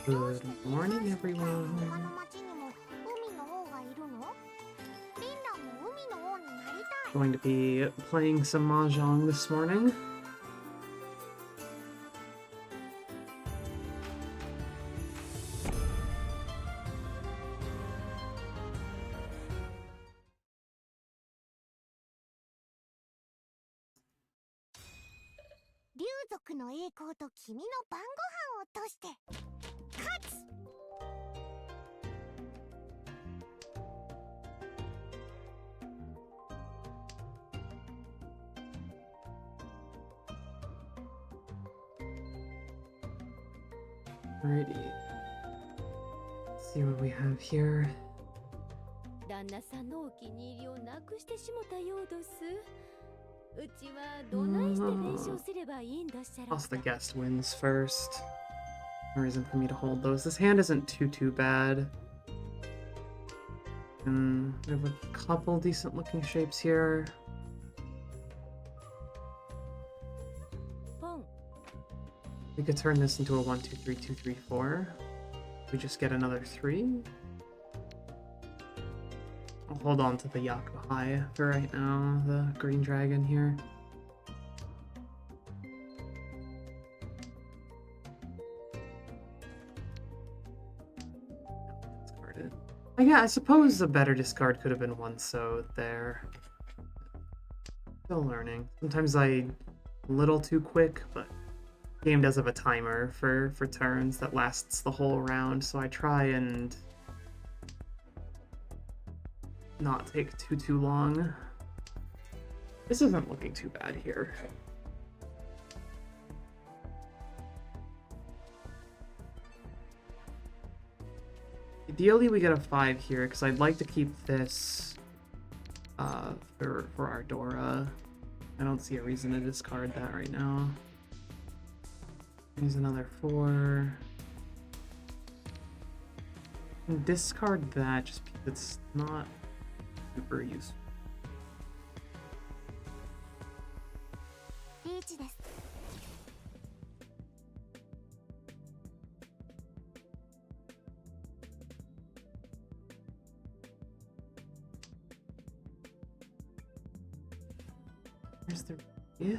Good morning, everyone. Going to be playing some Mahjong this morning. Alrighty. Let's see what we have here. 旦那さんのお気に入りをなくしてしもたようどす。うちはどないして弁償すればいいんだっしゃろうか。 Toss the guest wins first. No reason for me to hold those. This hand isn't too bad. We have a couple decent looking shapes here. We could turn this into a 1, 2, 3, 2, 3, 4. We just get another 3. I'll hold on to the Yakuhai for right now, the green dragon here. Discard it. Yeah, I suppose a better discard could have been one so there. Still learning. Sometimes I'm a little too quick, but the game does have a timer for turns that lasts the whole round, so I try and not take too long. This isn't looking too bad here. Ideally, we get a 5 here, because I'd like to keep this for our Dora. I don't see a reason to discard that right now. Here's another 4. And discard that just because it's not super useful. Where's the... yeah?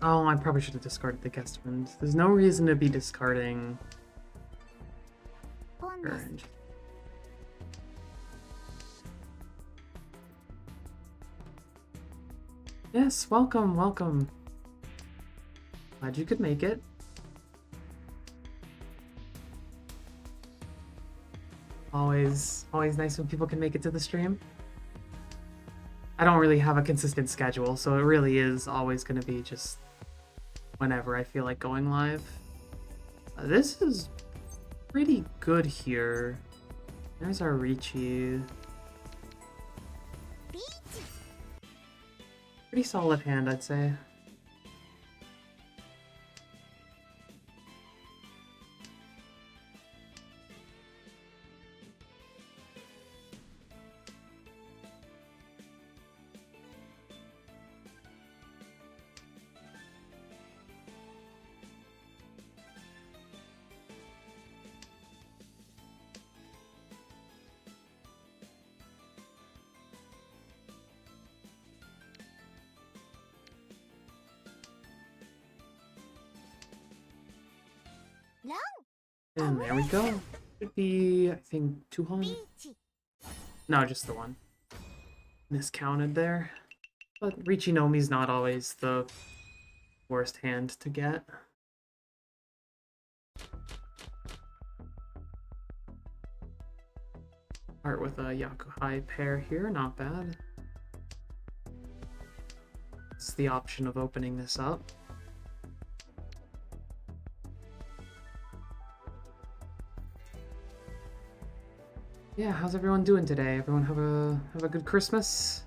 Oh, I probably should have discarded the guest wind. There's no reason to be discarding orange. Yes, welcome, welcome. Glad you could make it. Always nice when people can make it to the stream. I don't really have a consistent schedule, so it really is always going to be just whenever I feel like going live. This is pretty good here. There's our Ricci. Pretty solid hand, I'd say. And there we go. Should be, I think, 2 home. No, just the one. Miscounted there. But Richinomi's not always the worst hand to get. Start with a Yakuhai pair here, not bad. It's the option of opening this up. Yeah, how's everyone doing today? Everyone have a good Christmas?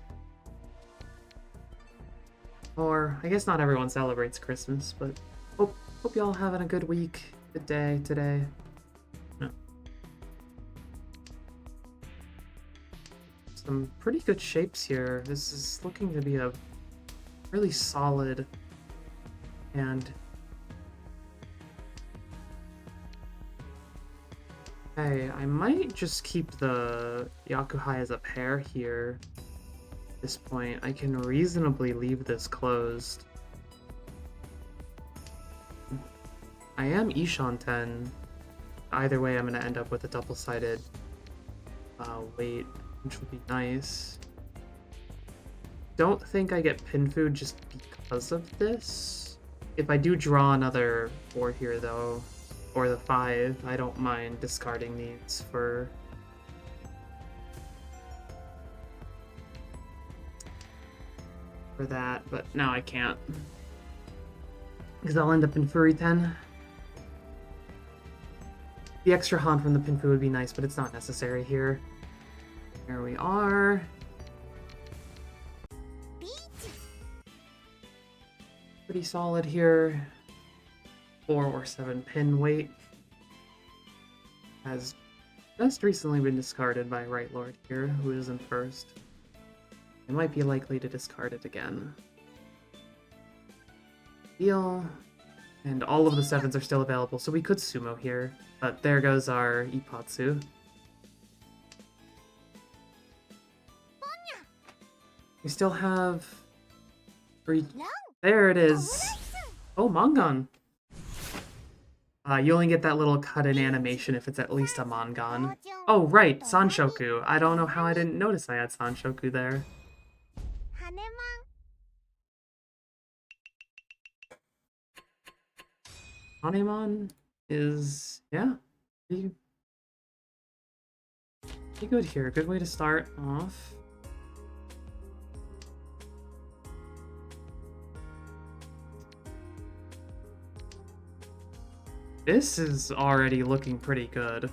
Or I guess not everyone celebrates Christmas, but hope y'all having a good week, good day today. No. Some pretty good shapes here. This is looking to be a really solid hand. Okay, I might just keep the Yakuhai as a pair here. At this point, I can reasonably leave this closed. I am Ishan 10. Either way, I'm going to end up with a double-sided weight, which would be nice. Don't think I get pin food just because of this. If I do draw another 4 here, though, or the 5, I don't mind discarding these for that, but now I can't. Because I'll end up in Furry 10. The extra Han from the Pinfu would be nice, but it's not necessary here. Here we are. Pretty solid here. 4 or 7 pin weight. Has just recently been discarded by Right Lord here, who is in first. I might be likely to discard it again. Deal. And all of the 7s are still available, so we could sumo here. But there goes our Ipatsu. We still have... There it is! Oh, Mongon! You only get that little cut-in animation if it's at least a Mongon. Oh, right! Sanshoku! I don't know how I didn't notice I had Sanshoku there. Hanemon is, yeah, pretty good here. Good way to start off. This is already looking pretty good.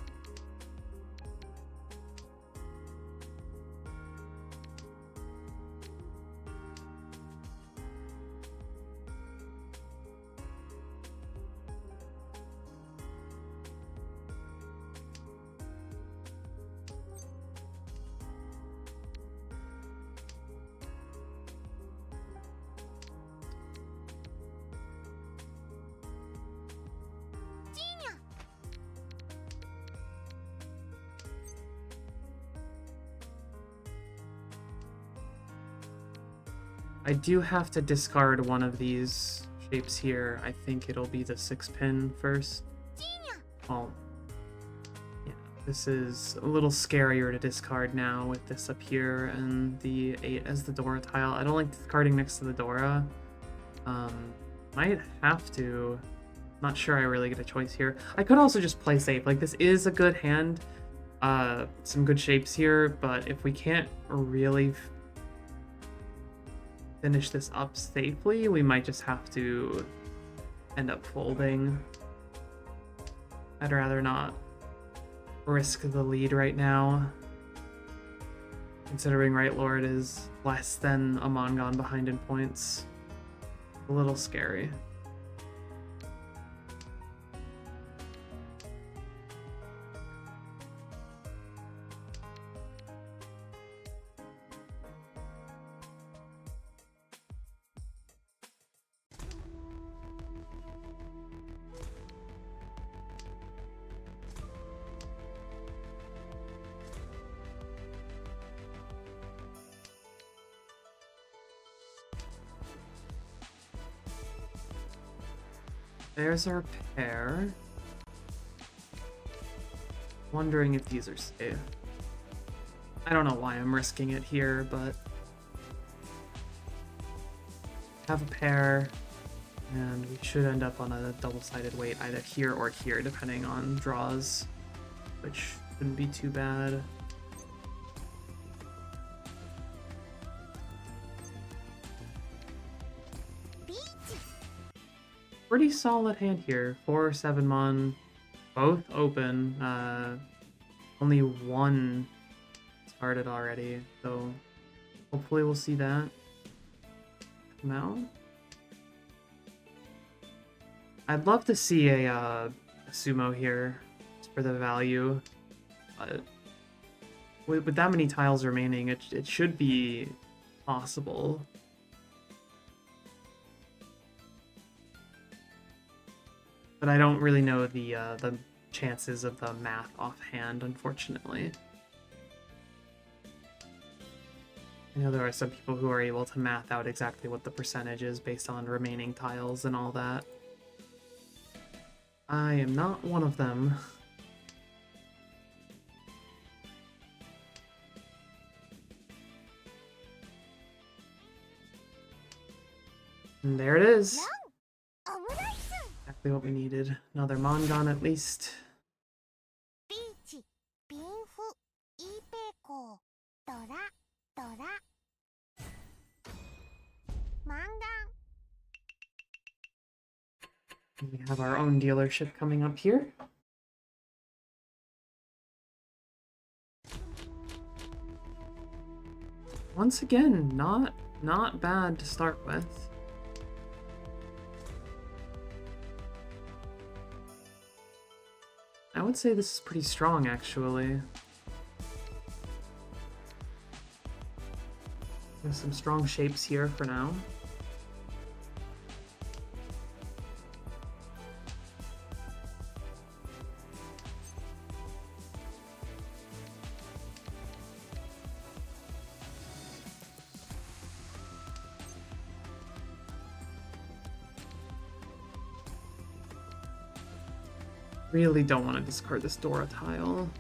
I do have to discard one of these shapes here. I think it'll be the 6-pin first. Oh, yeah, this is a little scarier to discard now with this up here and the 8 as the Dora tile. I don't like discarding next to the Dora. Might have to. Not sure I really get a choice here. I could also just play safe. Like, this is a good hand. Some good shapes here, but if we can't really finish this up safely, we might just have to end up folding. I'd rather not risk the lead right now, considering Right Lord is less than a Mongon behind in points. A little scary. There's our pair. Wondering if these are safe. I don't know why I'm risking it here, but have a pair, and we should end up on a double-sided weight either here or here, depending on draws, which shouldn't be too bad. pretty solid hand here. 4 7 mon, both open. Only one started already, so hopefully we'll see that come out. I'd love to see a sumo here just for the value, but with that many tiles remaining, it should be possible. But I don't really know the chances of the math offhand, unfortunately. I know there are some people who are able to math out exactly what the percentage is based on remaining tiles and all that. I am not one of them. And there it is. Exactly what we needed. Another Mongon at least. We have our own dealership coming up here. Once again, not bad to start with. I would say this is pretty strong, actually. There's some strong shapes here for now. Really don't want to discard this Dora tile.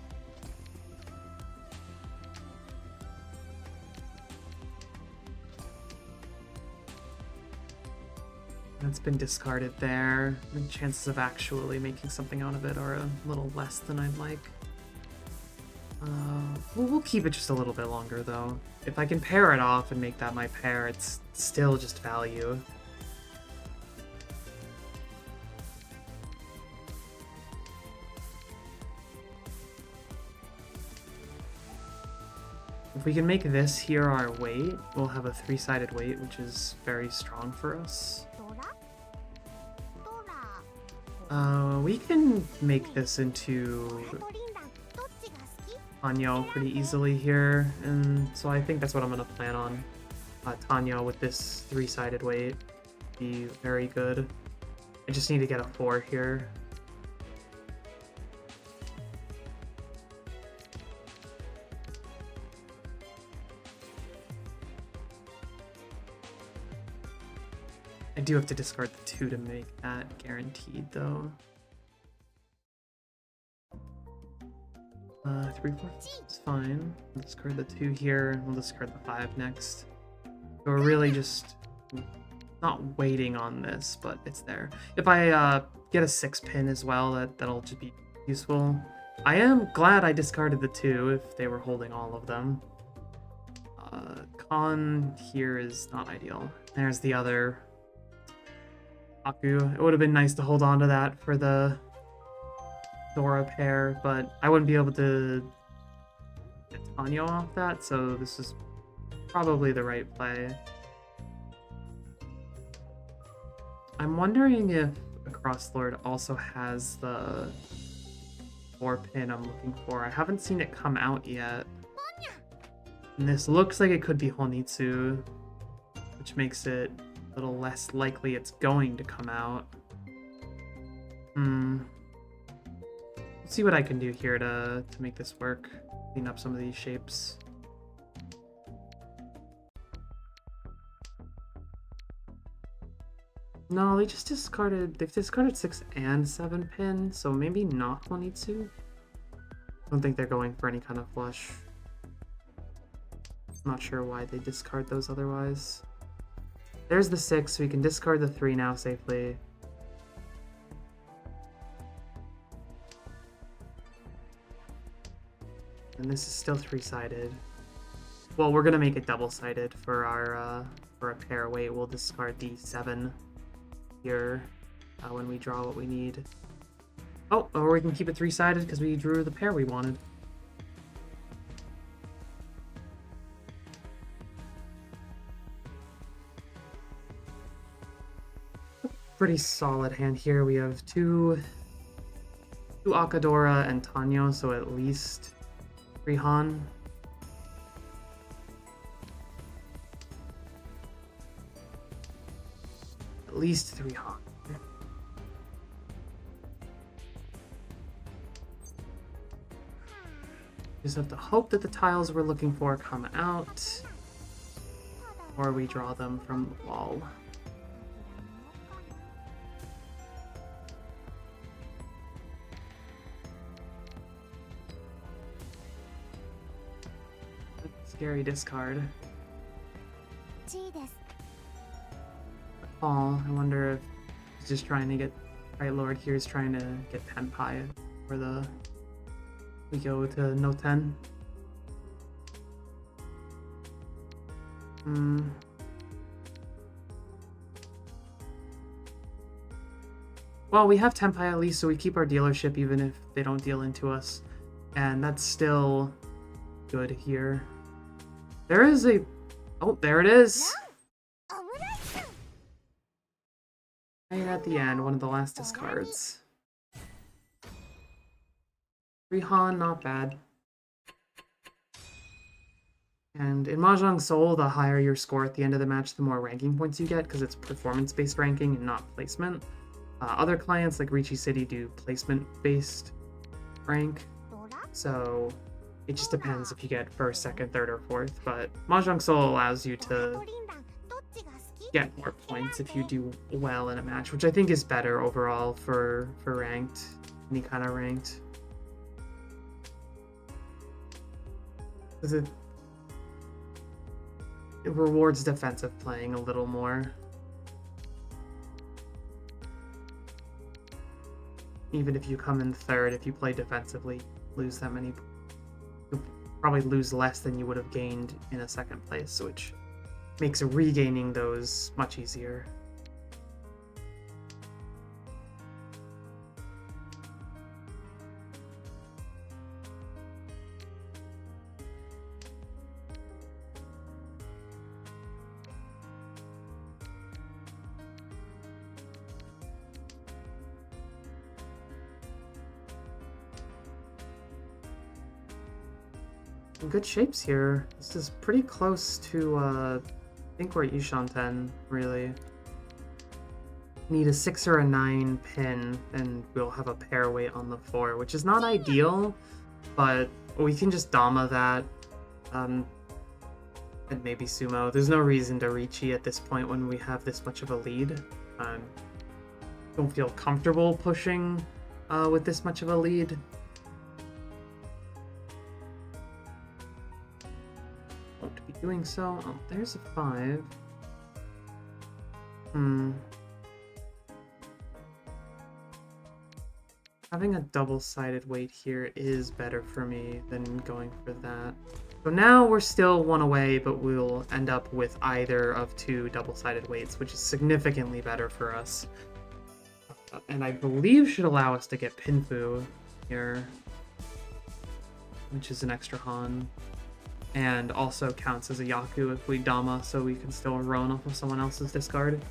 That's been discarded there. The chances of actually making something out of it are a little less than I'd like. We'll keep it just a little bit longer, though. If I can pair it off and make that my pair, it's still just value. If we can make this here our weight, we'll have a 3-sided weight, which is very strong for us. We can make this into Tanyo pretty easily here, and so I think that's what I'm going to plan on. Tanyo with this 3-sided weight be very good. I just need to get a 4 here. I do have to discard the 2 to make that guaranteed, though. 3, 4, it's fine. We'll discard the 2 here, we'll discard the 5 next. So we're really just not waiting on this, but it's there. If I get a 6 pin as well, that'll just be useful. I am glad I discarded the 2 if they were holding all of them. Con here is not ideal. There's the other Aku. It would have been nice to hold on to that for the Dora pair, but I wouldn't be able to get Tanyo off that, so this is probably the right play. I'm wondering if Across Lord also has the 4 pin I'm looking for. I haven't seen it come out yet. And this looks like it could be Honitsu, which makes it a little less likely it's going to come out. Let's see what I can do here to make this work. Clean up some of these shapes. No, they've discarded 6 and 7 pin, so maybe not Honitsu. I don't think they're going for any kind of flush. I'm not sure why they discard those otherwise. There's the 6, so we can discard the 3 now safely. And this is still 3-sided. Well, we're gonna make it double-sided for our for a pair weight. We'll discard the 7 here. when we draw what we need. Oh, or we can keep it three-sided because we drew the pair we wanted. Pretty solid hand here. We have two Akadora and Tanyo, so at least 3 Han. At least 3 Han. Just have to hope that the tiles we're looking for come out, or we draw them from the wall. Scary discard. Oh, I wonder if he's just trying to get... Right, Lord here is trying to get Tenpai for the... We go to no 10. Well, we have Tenpai at least, so we keep our dealership even if they don't deal into us. And that's still good here. There is a... Oh, there it is! Right at the end, one of the last discards. 3 Han, not bad. And in Mahjong Soul, the higher your score at the end of the match, the more ranking points you get, because it's performance-based ranking and not placement. Other clients like Ricci City do placement-based rank, so it just depends if you get first, second, third, or fourth, but Mahjong Soul allows you to get more points if you do well in a match, which I think is better overall for ranked, any kind of ranked. Because it rewards defensive playing a little more. Even if you come in third, if you play defensively, lose that many, you'll probably lose less than you would have gained in a second place, which makes regaining those much easier. Good shapes here. This is pretty close to, I think we're Yushanten, really. Need a 6 or a 9 pin, and we'll have a pair weight on the 4, which is not ideal, but we can just Dama that, and maybe Sumo. There's no reason to Ricci at this point when we have this much of a lead. Don't feel comfortable pushing with this much of a lead. Doing so. Oh, there's a 5. Having a double-sided weight here is better for me than going for that. So now we're still 1 away, but we'll end up with either of 2 double-sided weights, which is significantly better for us. And I believe should allow us to get Pinfu here, which is an extra Han. And also counts as a Yaku if we Dama, so we can still Roan off of someone else's discard.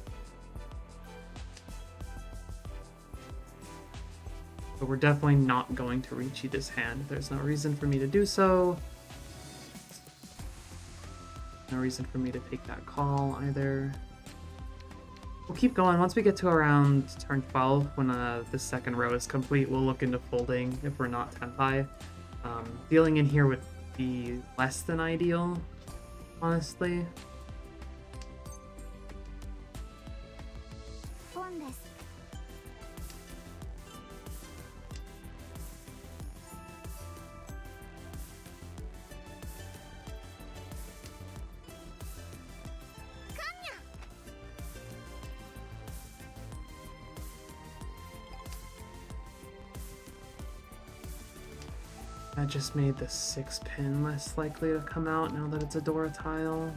But we're definitely not going to Ricci this hand. There's no reason for me to do so. No reason for me to take that call either. We'll keep going. Once we get to around turn 12, when the second row is complete, we'll look into folding if we're not Tenpai. Dealing in here would be less than ideal, honestly. That just made the 6 pin less likely to come out now that it's a Dora tile.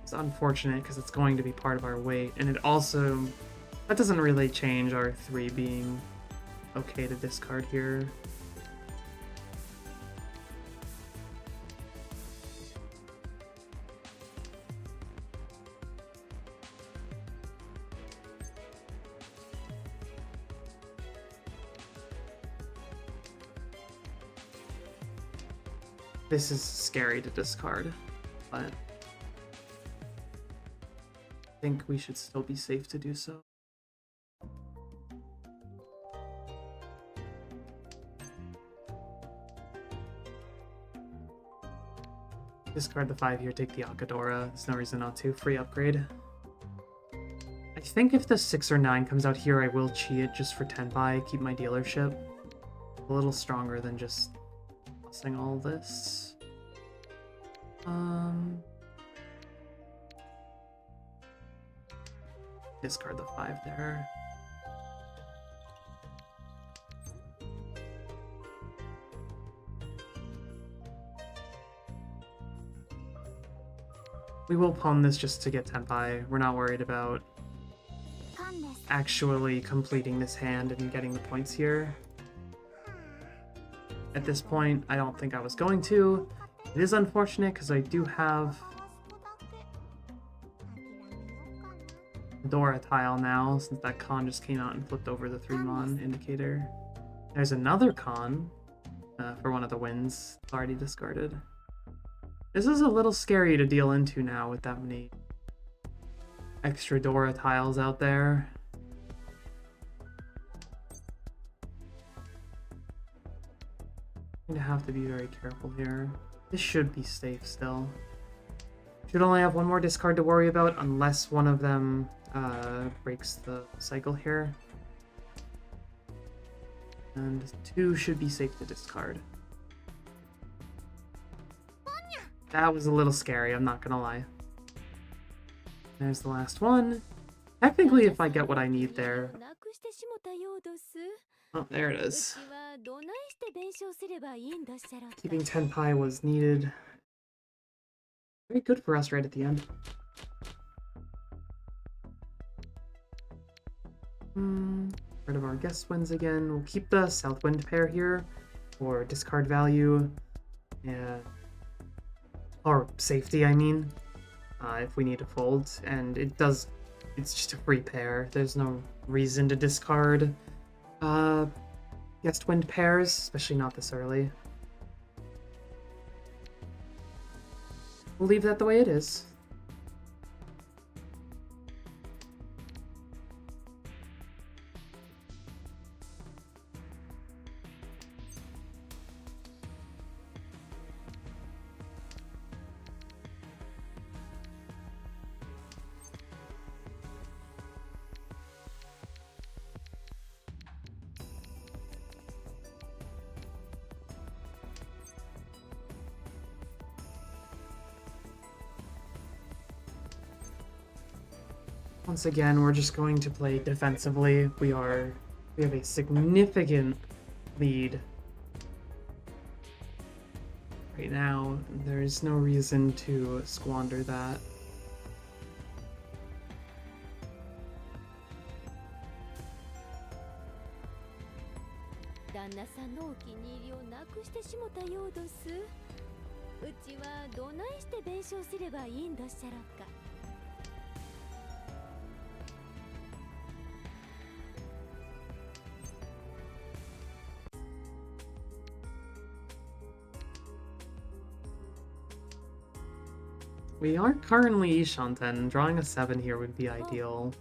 It's unfortunate because it's going to be part of our weight, and it also, that doesn't really change our 3 being okay to discard here. This is scary to discard, but I think we should still be safe to do so. Discard the 5 here, take the Akadora. There's no reason not to. Free upgrade. I think if the 6 or 9 comes out here, I will chi it just for Tenpai, keep my dealership. A little stronger than just tossing all this. Discard the 5 there. We will pawn this just to get Tenpai. We're not worried about actually completing this hand and getting the points here. At this point, I don't think I was going to. It is unfortunate because I do have Dora tile now, since that con just came out and flipped over the 3-mon indicator. There's another con for one of the wins. It's already discarded. This is a little scary to deal into now with that many extra Dora tiles out there. I'm going to have to be very careful here. This should be safe still. Should only have one more discard to worry about unless one of them breaks the cycle here. And 2 should be safe to discard. That was a little scary, I'm not gonna lie. There's the last one. Technically, if I get what I need there... Oh, there it is. Keeping Tenpai was needed. Very good for us right at the end. Rid of our guest wins again. We'll keep the Southwind pair here for discard value. Yeah. Or safety, I mean. If we need to fold. And it's just a free pair. There's no reason to discard guest wind pairs, especially not this early. We'll leave that the way it is. Once again, we're just going to play defensively. We have a significant lead right now. There is no reason to squander that. We are currently Ishanten. Drawing a 7 here would be ideal.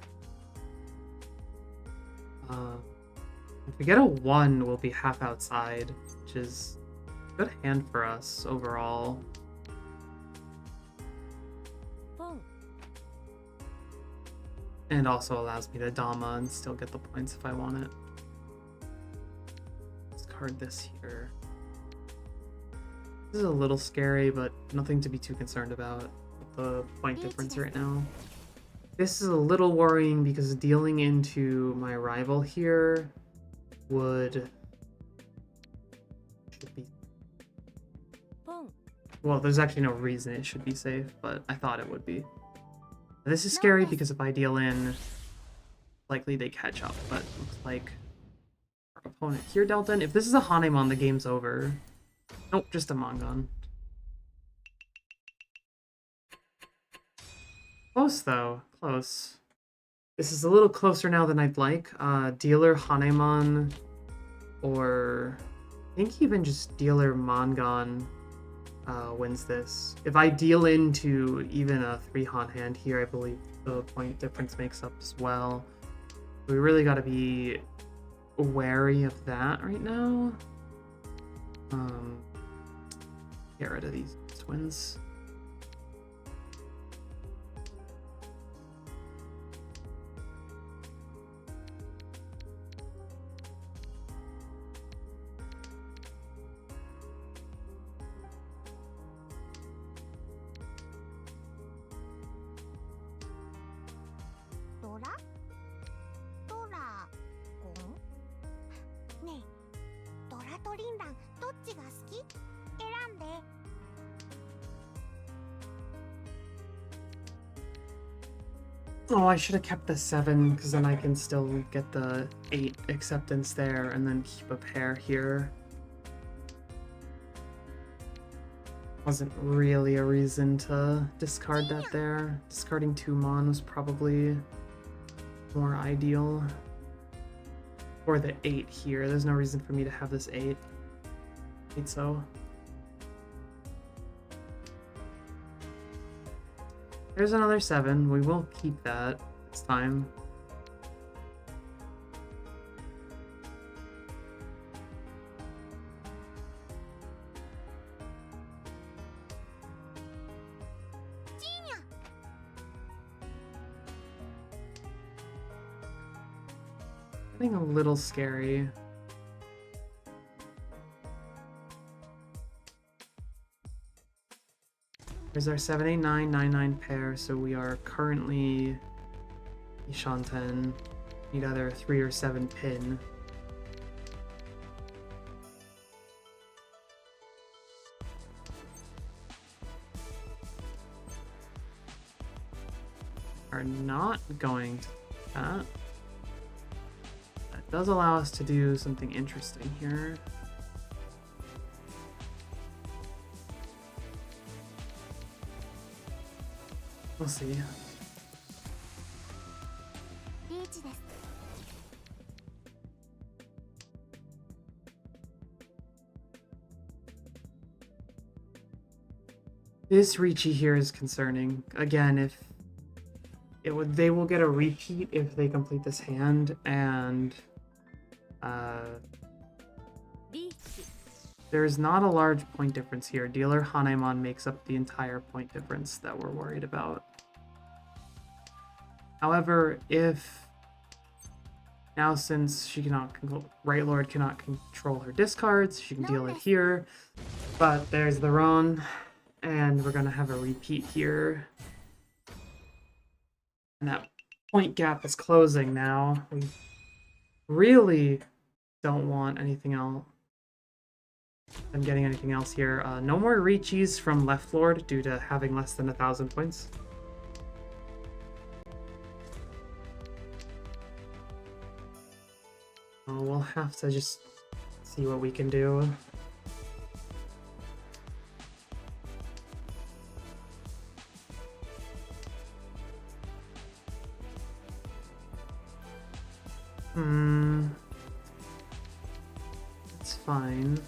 If we get a 1, we'll be half outside, which is a good hand for us overall. And also allows me to Dama and still get the points if I want it. Discard this here. This is a little scary, but nothing to be too concerned about with the point difference right now. This is a little worrying because dealing into my rival here should be... Well, there's actually no reason it should be safe, but I thought it would be. This is scary because if I deal in, likely they catch up, but looks like our opponent here dealt in. If this is a Hanemon, the game's over. Nope, just a Mongon. Close though, close. This is a little closer now than I'd like. Dealer Hanemon, or I think even just Dealer Mongon wins this. If I deal into even a 3-Han hand here, I believe the point difference makes up as well. We really got to be wary of that right now. Get rid of these twins. Oh, I should have kept the 7, because then I can still get the 8 acceptance there, and then keep a pair here. Wasn't really a reason to discard that there. Discarding 2 Mon was probably more ideal. Or the 8 here. There's no reason for me to have this 8. So. There's another 7. We will keep that this time. Getting a little scary. There's our 7, 8, 9, 9, 9 pair, so we are currently Ishanten. Need either a 3 or 7 pin. Are not going to that. That does allow us to do something interesting here. We'll see. This Ricci here is concerning. Again, if they will get a repeat if they complete this hand, and there's not a large point difference here. Dealer Hanemon makes up the entire point difference that we're worried about. However, if now, since she cannot Right Lord cannot control her discards, she can deal it here. But there's the Ron, and we're gonna have a repeat here. And that point gap is closing now. We really don't want anything else. I'm getting anything else here. No more Ricci's from Left Lord due to having less than 1,000 points. We'll have to just see what we can do. That's fine.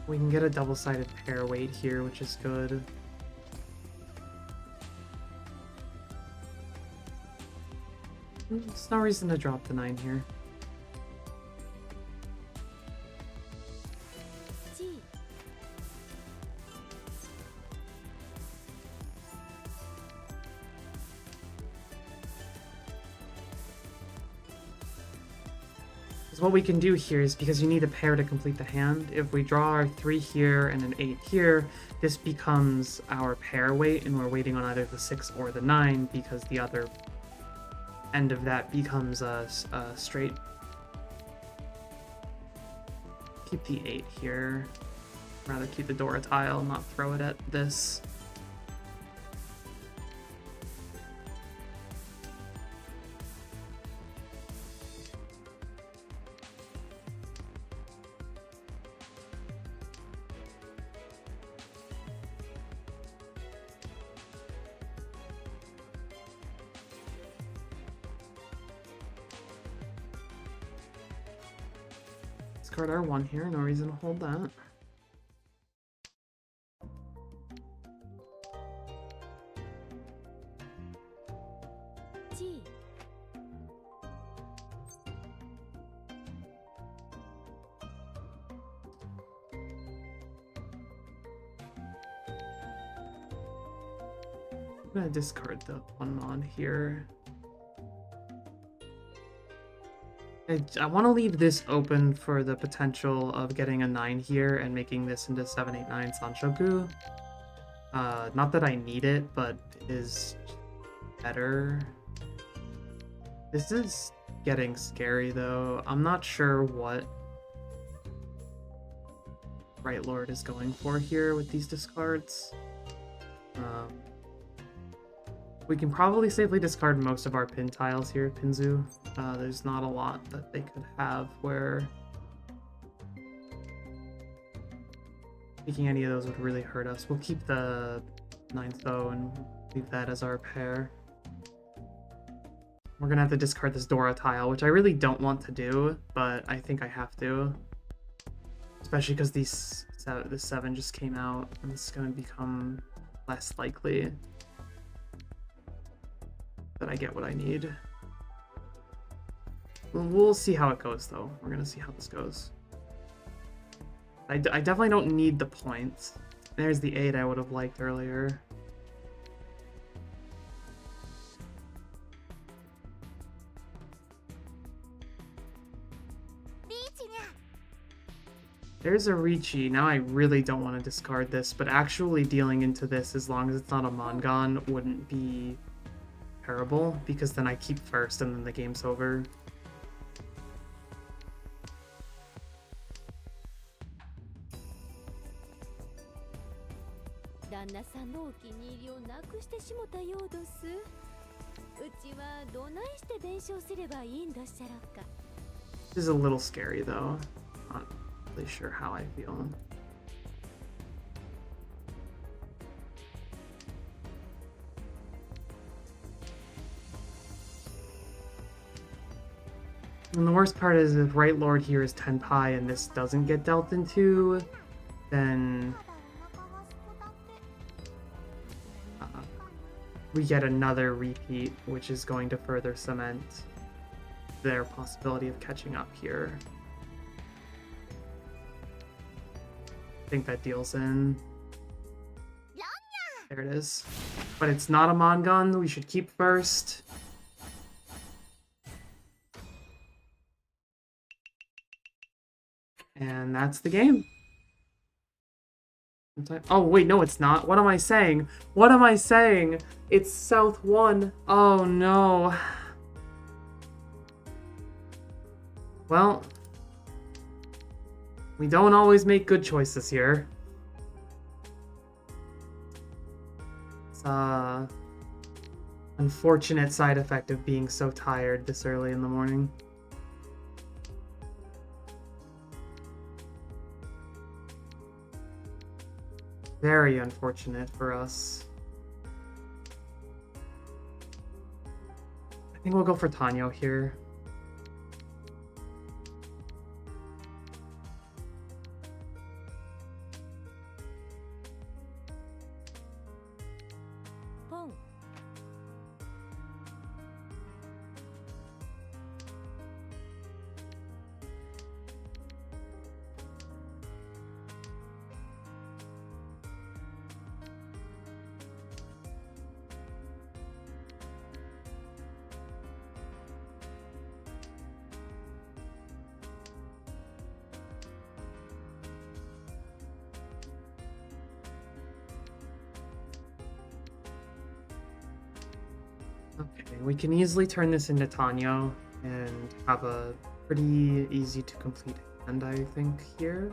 We can get a double-sided pair weight here, which is good. There's no reason to drop the 9 here. What we can do here is, because you need a pair to complete the hand, if we draw our 3 here and an 8 here, this becomes our pair weight, and we're waiting on either the 6 or the 9, because the other end of that becomes a straight keep the 8 here. Rather keep the Dora tile, not throw it at this. Discard R1 here, no reason to hold that. G. I'm gonna discard the 1 mod here. I want to leave this open for the potential of getting a 9 here and making this into 7, 8, 9 Sanshoku. Not that I need it, but it is better. This is getting scary though. I'm not sure what Right Lord is going for here with these discards. We can probably safely discard most of our pin tiles here, Pinzu. There's not a lot that they could have where taking any of those would really hurt us. We'll keep the 9th though and leave that as our pair. We're gonna have to discard this Dora tile, which I really don't want to do, but I think I have to. Especially because this 7 just came out, and it's gonna become less likely that I get what I need. We'll see how it goes, though. We're gonna see how this goes. I definitely don't need the points. There's the 8 I would have liked earlier. There's a Ricci. Now I really don't want to discard this, but actually dealing into this, as long as it's not a Mongon, wouldn't be terrible, because then I keep first and then the game's over. This is a little scary though. Not really sure how I feel. And the worst part is if Right Lord here is Tenpai and this doesn't get dealt into, then we get another repeat, which is going to further cement their possibility of catching up here. I think that deals in. There it is. But it's not a Mongon. We should keep first. And that's the game. Oh, wait, no, it's not. What am I saying? What am I saying? It's South 1. Oh, no. Well, we don't always make good choices here. It's unfortunate side effect of being so tired this early in the morning. Very unfortunate for us. I think we'll go for Tanyo here. Okay, we can easily turn this into Tanyo and have a pretty easy to complete And I think here.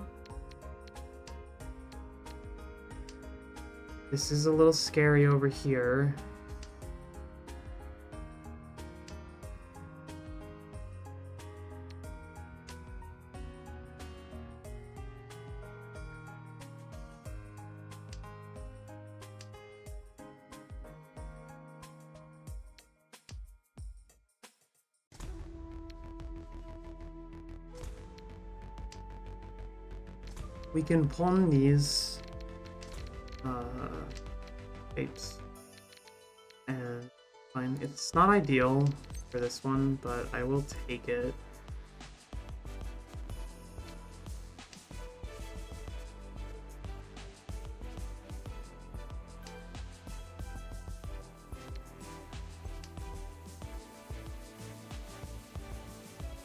This is a little scary over here. We can pawn these shapes. And fine. It's not ideal for this one, but I will take it.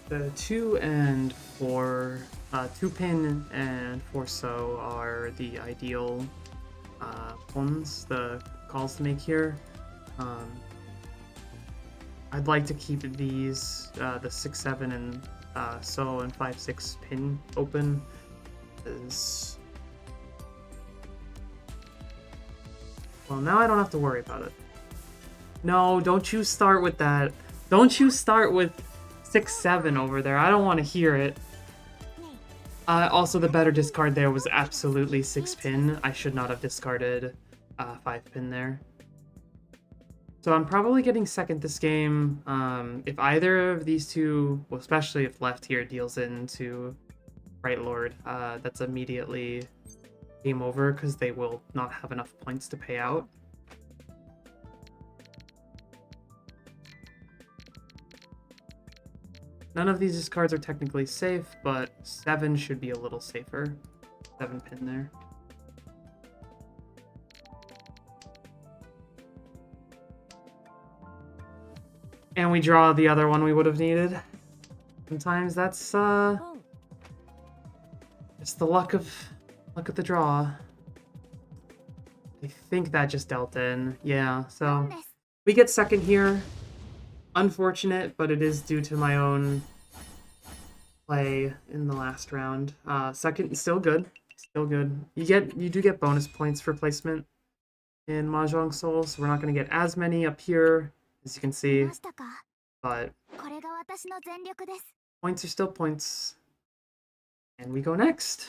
The 2 and 4, 2 pin and 4 so are the ideal pawns, the calls to make here. I'd like to keep these, the 6, 7 and so and 5, 6 pin open. Well, now I don't have to worry about it. No, don't you start with that. Don't you start with 6, 7 over there. I don't want to hear it. Also, the better discard there was absolutely 6 pin. I should not have discarded 5 pin there. So I'm probably getting second this game. If either of these two, well, especially if left here deals into Right Lord, that's immediately game over because they will not have enough points to pay out. None of these cards are technically safe, but 7 should be a little safer. 7 pin there. And we draw the other one we would have needed. Sometimes that's it's the luck of the draw. I think that just dealt in. Yeah, so we get second here. Unfortunate, but it is due to my own play in the last round. Second, still good. Still good. You do get bonus points for placement in Mahjong Soul, so we're not going to get as many up here, as you can see. But points are still points. And we go next.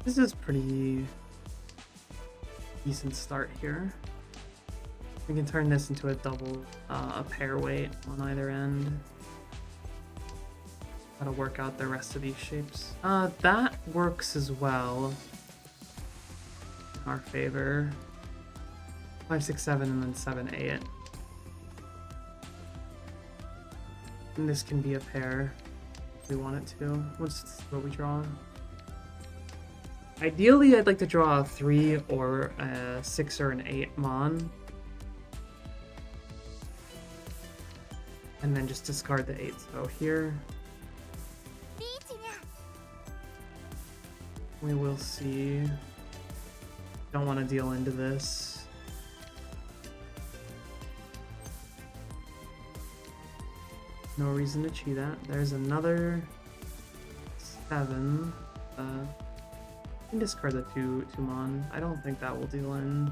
This is pretty decent start here. We can turn this into a double, a pair weight on either end. Gotta work out the rest of these shapes. That works as well. In our favor. 5, 6, 7, and then 7, 8. And this can be a pair if we want it to. What's what we draw? Ideally, I'd like to draw a 3 or a 6 or an 8 Mon. And then just discard the 8. So here, we will see. Don't want to deal into this. No reason to cheat that. There's another 7. I can discard the 2 Mon. I don't think that will deal in.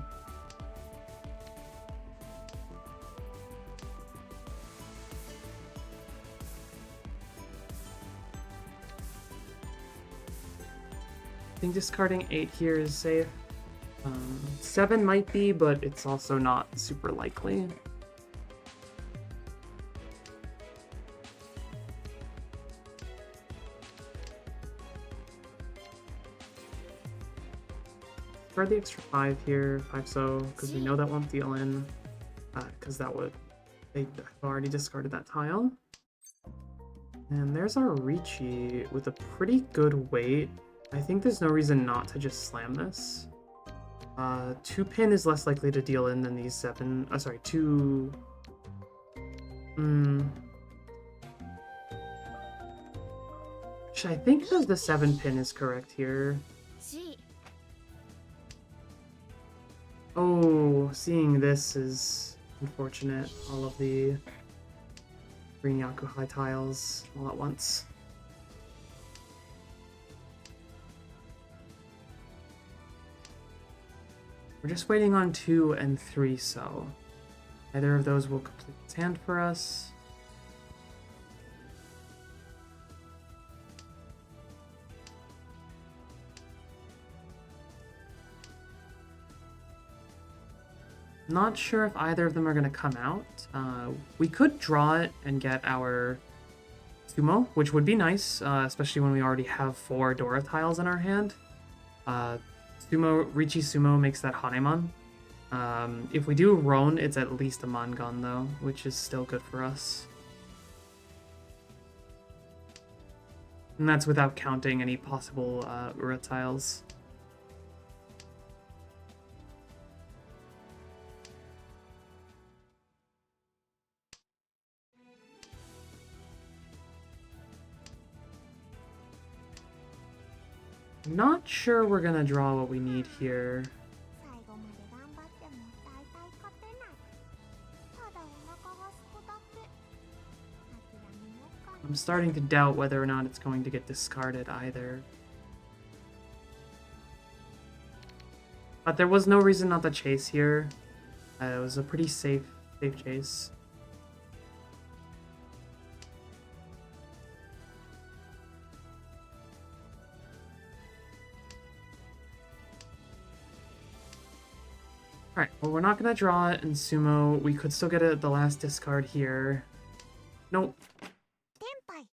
I think discarding 8 here is safe. 7 might be, but it's also not super likely. discard the extra 5 here, 5 so, because we know that won't deal in, because that would, they have already discarded that tile. And there's our Ricci with a pretty good weight. I think there's no reason not to just slam this. 2 pin is less likely to deal in than these 7, sorry, 2... I think the 7 pin is correct here. Oh, seeing this is unfortunate. All of the green Yakuhai tiles all at once. We're just waiting on 2 and 3, so either of those will complete its hand for us. Not sure if either of them are going to come out. We could draw it and get our Sumo, which would be nice, especially when we already have 4 Dora tiles in our hand. Ricci Sumo makes that Hanemon. If we do Ron, it's at least a Mangon though, which is still good for us. And that's without counting any possible Ura tiles. Not sure we're gonna draw what we need here. I'm starting to doubt whether or not it's going to get discarded either. But there was no reason not to chase here. It was a pretty safe chase. Alright, well we're not gonna draw it in Sumo. We could still get the last discard here. Nope.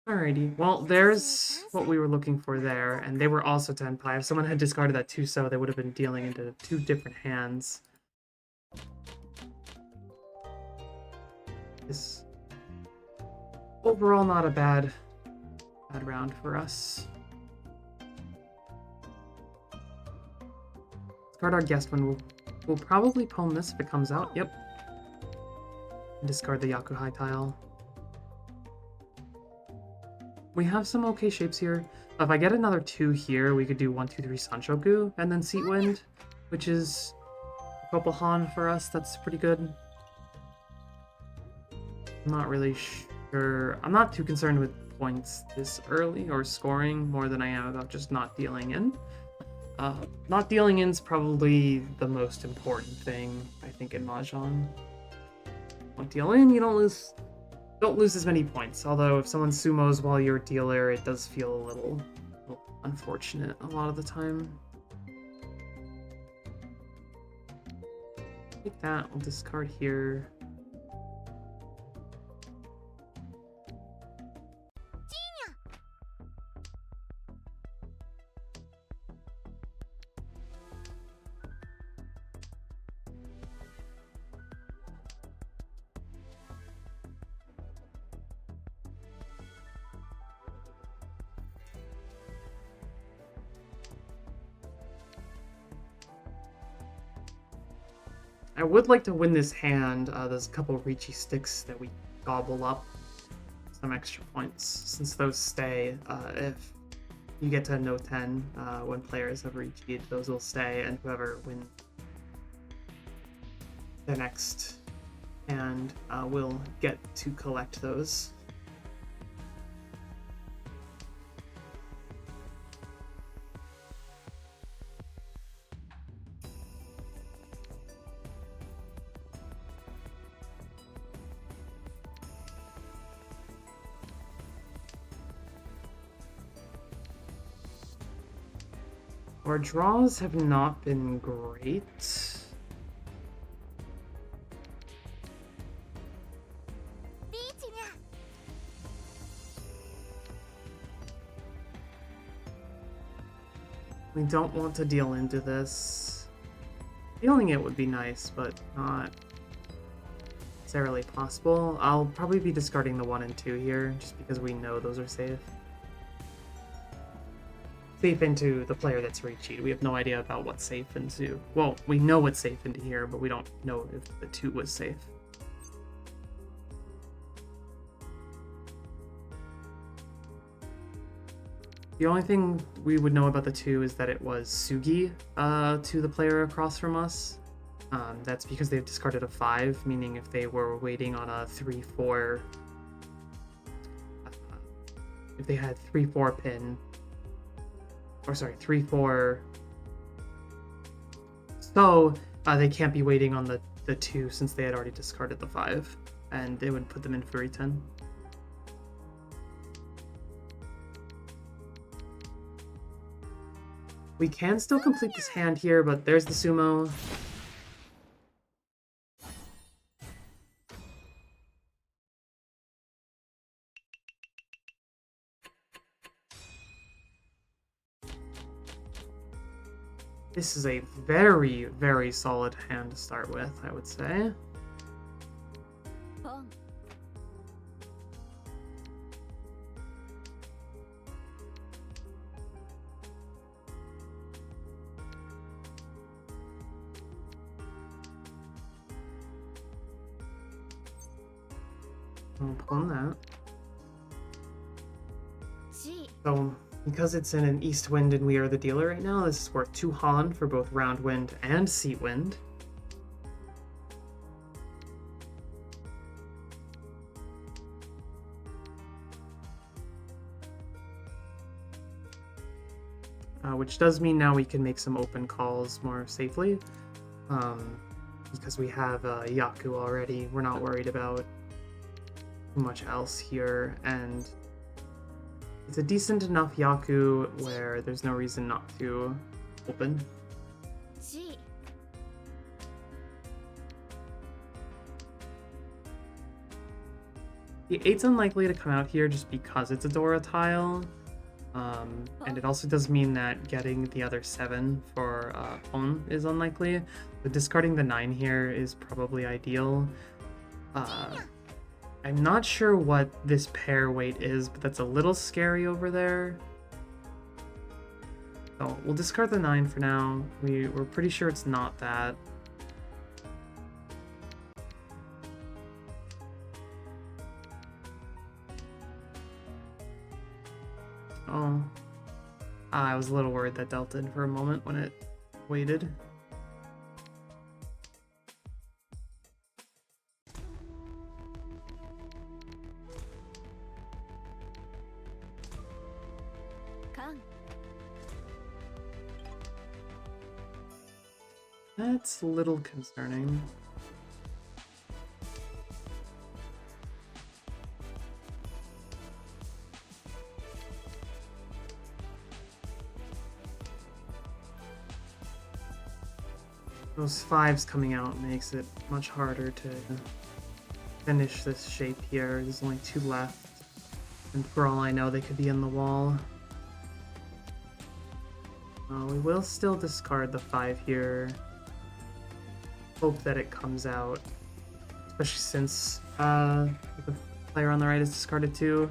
Alrighty, well there's what we were looking for there, and they were also Tenpai. If someone had discarded that 2-so, they would have been dealing into 2 different hands. This overall not a bad round for us. Discard our guest one. We'll probably pwn this if it comes out. Yep. And discard the Yakuhai tile. We have some okay shapes here. If I get another 2 here, we could do 1, 2, 3 Sanshoku and then Seat Wind, which is a couple Han for us. That's pretty good. I'm not really sure. I'm not too concerned with points this early or scoring more than I am about just not dealing in. Not dealing in is probably the most important thing, I think, in Mahjong. Don't deal in, you don't lose as many points. Although if someone sumos while you're a dealer, it does feel a little unfortunate a lot of the time. Take that, we'll discard here. I would like to win this hand. There's a couple Ricci sticks that we gobble up some extra points, since those stay. If you get to no 10 when players have Ricci'd, those will stay, and whoever wins the next hand will get to collect those. Our draws have not been great. We don't want to deal into this. Feeling it would be nice, but not necessarily possible. I'll probably be discarding the 1 and 2 here, just because we know those are safe. Safe into the player that's re-cheat. We have no idea about what's safe into... Well, we know what's safe into here, but we don't know if the 2 was safe. The only thing we would know about the 2 is that it was Sugi to the player across from us. That's because they've discarded a 5, meaning if they were waiting on a 3-4... if they had 3-4 pin... Or sorry, 3-4... So, they can't be waiting on the 2 since they had already discarded the 5. And it would put them in Fury 10. We can still complete this hand here, but there's the sumo. This is a very, very solid hand to start with, I would say. I'll pawn that. So, because it's in an east wind and we are the dealer right now, this is worth 2 Han for both round wind and seat wind. Which does mean now we can make some open calls more safely. Because we have Yaku already, we're not worried about too much else here, and it's a decent enough Yaku where there's no reason not to open. The 8's unlikely to come out here just because it's a Dora tile. And it also does mean that getting the other 7 for Hon is unlikely. But discarding the 9 here is probably ideal. I'm not sure what this pair weight is, but that's a little scary over there. So we'll discard the 9 for now. We're pretty sure it's not that. Oh. I was a little worried that delta for a moment when it waited. That's a little concerning. Those 5s coming out makes it much harder to finish this shape here. There's only 2 left, and for all I know, they could be in the wall. We will still discard the 5 here. Hope that it comes out, especially since the player on the right is discarded too.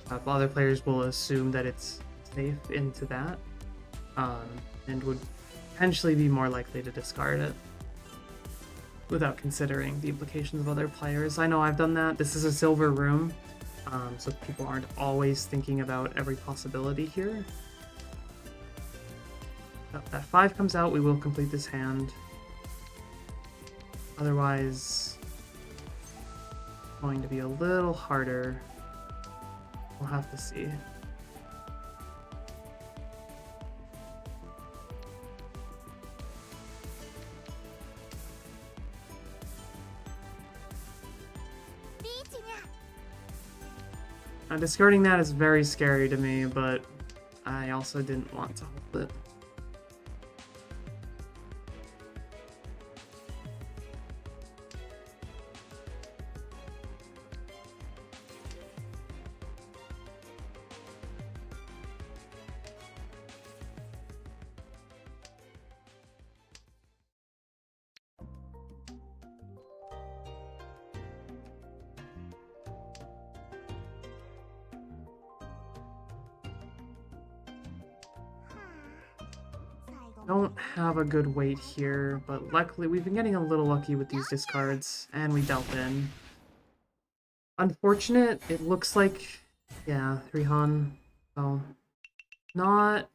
Other players will assume that it's safe into that, and would potentially be more likely to discard it without considering the implications of other players. I know I've done that. This is a silver room, so people aren't always thinking about every possibility here. If that 5 comes out, we will complete this hand. Otherwise, it's going to be a little harder. We'll have to see. Discarding that is very scary to me, but I also didn't want to hold it. Don't have a good weight here, but luckily we've been getting a little lucky with these discards, and we dealt in. Unfortunate, it looks like, yeah, 3-Han, so not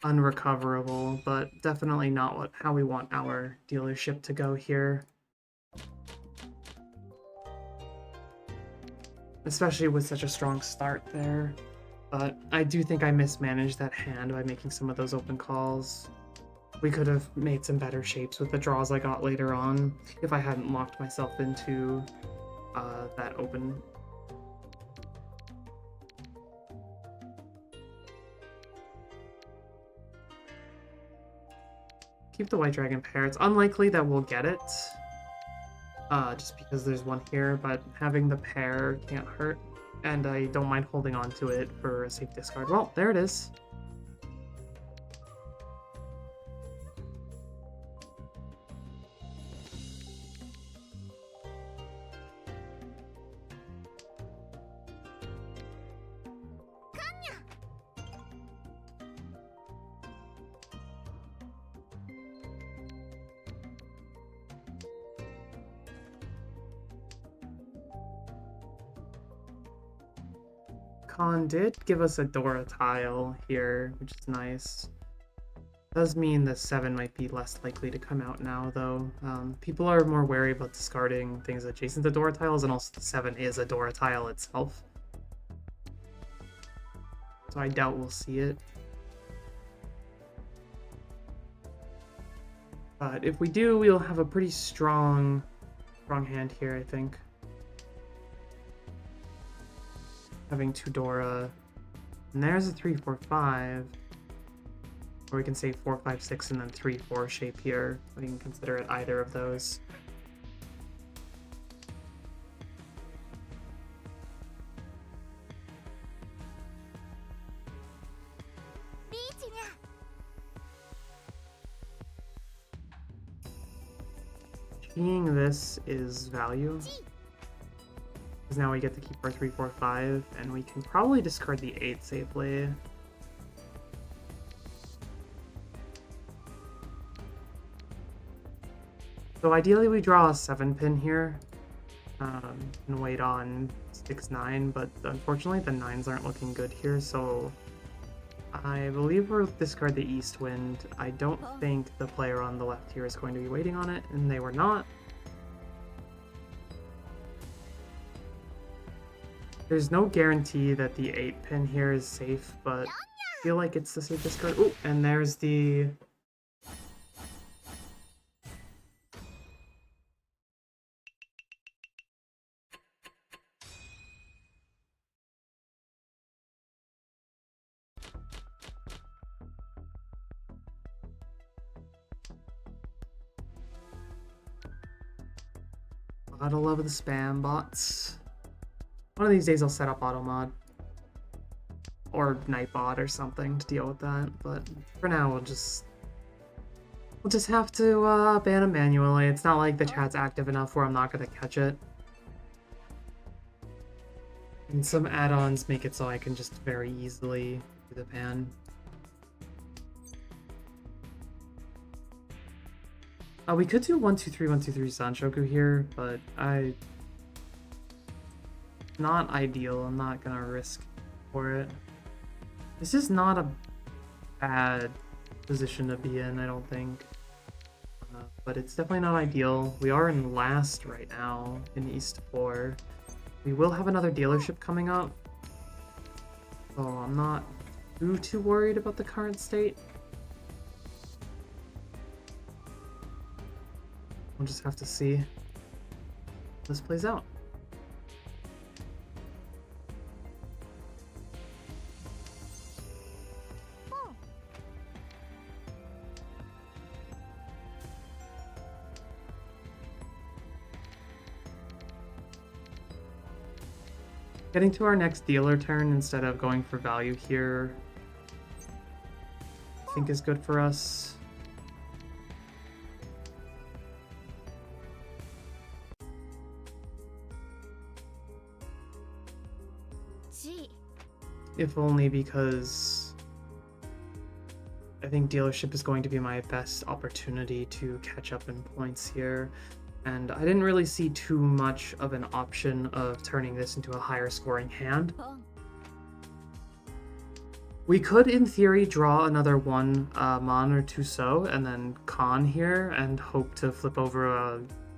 unrecoverable, but definitely not how we want our dealership to go here. Especially with such a strong start there. But I do think I mismanaged that hand by making some of those open calls. We could have made some better shapes with the draws I got later on if I hadn't locked myself into that open. Keep the White Dragon pair. It's unlikely that we'll get it, just because there's one here, but having the pair can't hurt, and I don't mind holding on to it for a safe discard. Well, there it is. Khan did give us a Dora tile here, which is nice. Does mean the 7 might be less likely to come out now, though. People are more wary about discarding things adjacent to Dora tiles, and also the 7 is a Dora tile itself. So I doubt we'll see it. But if we do, we'll have a pretty strong hand here, I think. Having 2 Dora. And there's a 3-4-5. Or we can say 4-5-6 and then 3-4 shape here. We can consider it either of those. Seeing this is value. Because now we get to keep our 3-4-5, and we can probably discard the 8 safely. So ideally we draw a 7-pin here, and wait on 6-9, but unfortunately the 9s aren't looking good here, so I believe we'll discard the East Wind. I don't think the player on the left here is going to be waiting on it, and they were not. There's no guarantee that the 8-pin here is safe, but I feel like it's the safest card. Oh, and there's the... Gotta love the spam bots. One of these days I'll set up auto mod. Or Nightbot or something to deal with that, but for now we'll just have to ban them manually. It's not like the chat's active enough where I'm not gonna catch it. And some add-ons make it so I can just very easily do the ban. We could do 1-2-3, 1-2-3 Sanshoku here, but not ideal. I'm not gonna risk for it. This is not a bad position to be in, I don't think. But it's definitely not ideal. We are in last right now in East 4. We will have another dealership coming up, so I'm not too worried about the current state. We'll just have to see how this plays out. Getting to our next dealer turn instead of going for value here, I think is good for us. If only because I think dealership is going to be my best opportunity to catch up in points here. And I didn't really see too much of an option of turning this into a higher scoring hand. ポン We could, in theory, draw another one Mon or Tussaud and then Con here and hope to flip over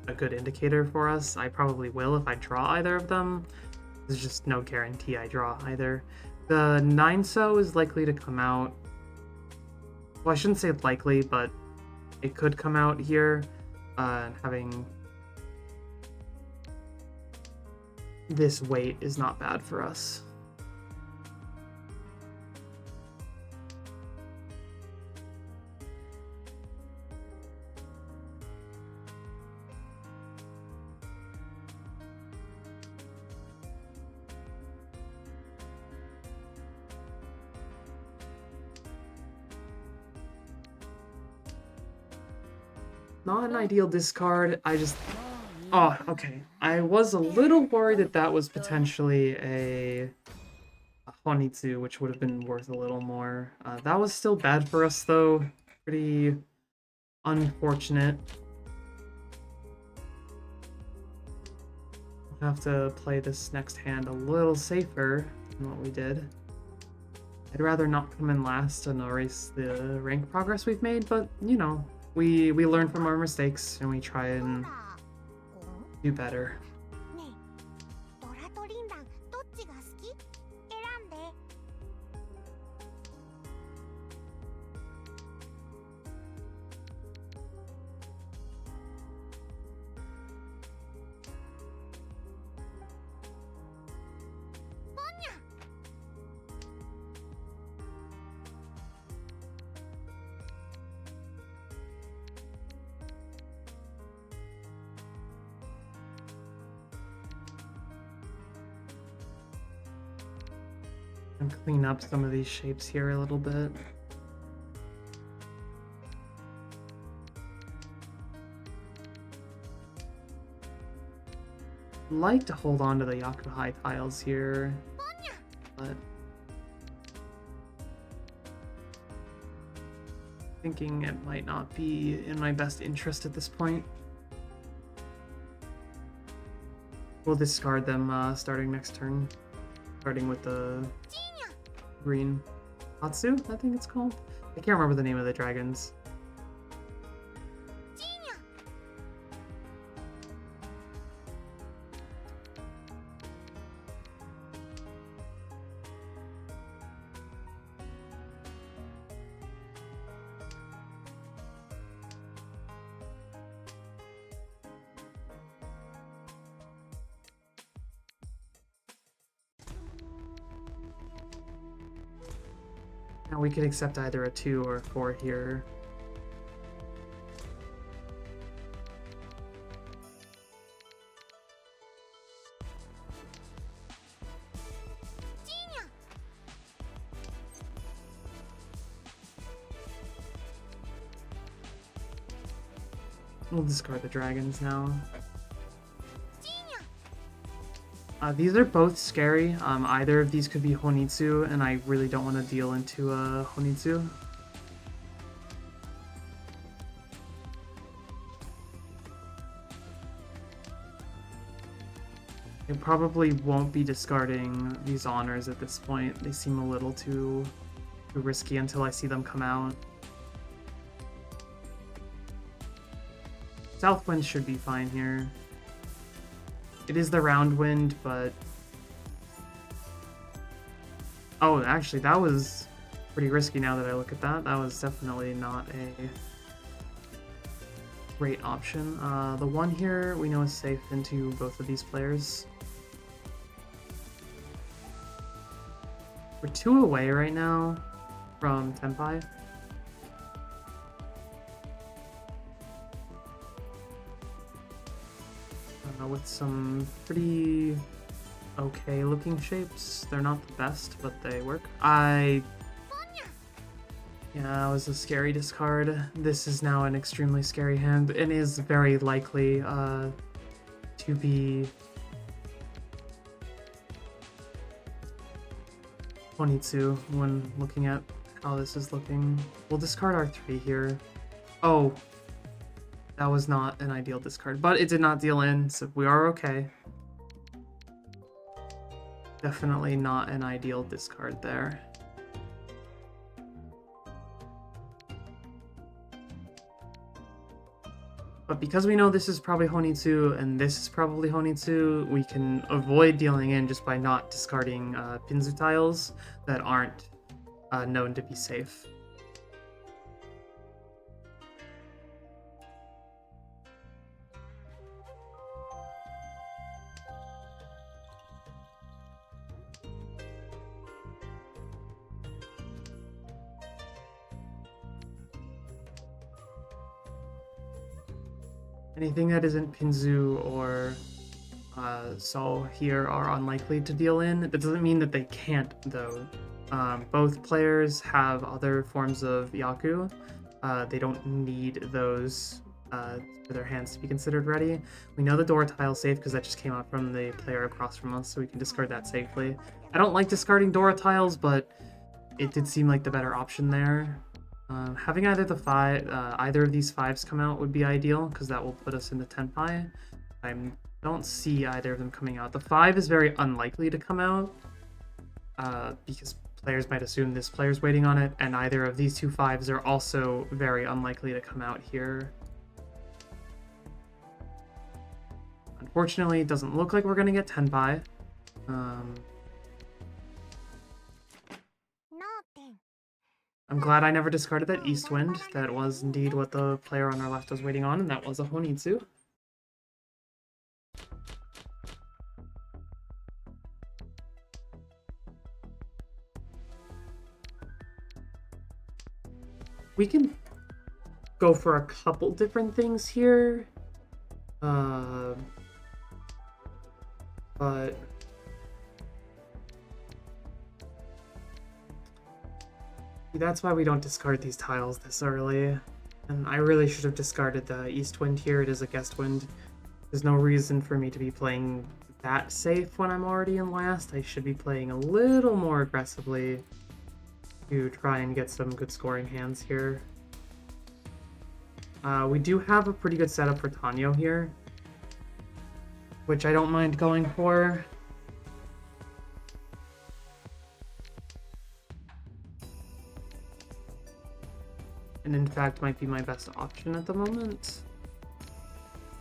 a good indicator for us. I probably will if I draw either of them. There's just no guarantee I draw either. The 9-so is likely to come out. Well, I shouldn't say likely, but it could come out here. Having this weight is not bad for us. Not an ideal discard. I just... Oh, okay. I was a little worried that that was potentially a Honitsu, which would have been worth a little more. That was still bad for us, though. Pretty unfortunate. We'll have to play this next hand a little safer than what we did. I'd rather not come in last and erase the rank progress we've made, but, you know, we learn from our mistakes and we try and do better. ねえ、ドラとリンランどっちが好き？選んで。And clean up some of these shapes here a little bit. Like to hold on to the Yakuhai tiles here, but thinking it might not be in my best interest at this point. We'll discard them starting next turn, starting with the green Hatsu, I think it's called. I can't remember the name of the dragons. Now we could accept either a 2 or a 4 here. We'll discard the dragons now. These are both scary. Either of these could be Honitsu, and I really don't want to deal into a Honitsu. I probably won't be discarding these honors at this point. They seem a little too risky until I see them come out. Southwind should be fine here. It is the round wind, but... Oh, actually, that was pretty risky now that I look at that. That was definitely not a great option. The one here we know is safe into both of these players. We're 2 away right now from Tenpai. With some pretty okay looking shapes. They're not the best, but they work. Yeah, that was a scary discard. This is now an extremely scary hand and is very likely to be Honitsu when looking at how this is looking. We'll discard our 3 here. Oh, that was not an ideal discard, but it did not deal in, so we are okay. Definitely not an ideal discard there. But because we know this is probably Honitsu and this is probably Honitsu, we can avoid dealing in just by not discarding Pinzu tiles that aren't known to be safe. Anything that isn't Pinzu or So here are unlikely to deal in. That doesn't mean that they can't, though. Both players have other forms of Yaku. They don't need those for their hands to be considered ready. We know the door tile safe because that just came out from the player across from us, so we can discard that safely. I don't like discarding Dora tiles, but it did seem like the better option there. Having either of these 5s come out would be ideal, because that will put us into Tenpai. I don't see either of them coming out. The 5 is very unlikely to come out, because players might assume this player's waiting on it, and either of these 2 5s are also very unlikely to come out here. Unfortunately, it doesn't look like we're going to get Tenpai. I'm glad I never discarded that East Wind. That was indeed what the player on our left was waiting on, and that was a Honitsu. We can go for a couple different things here. But that's why we don't discard these tiles this early. And I really should have discarded the East Wind here. It is a Guest Wind. There's no reason for me to be playing that safe when I'm already in last. I should be playing a little more aggressively to try and get some good scoring hands here. We do have a pretty good setup for Tanyo here, which I don't mind going for. And in fact might be my best option at the moment.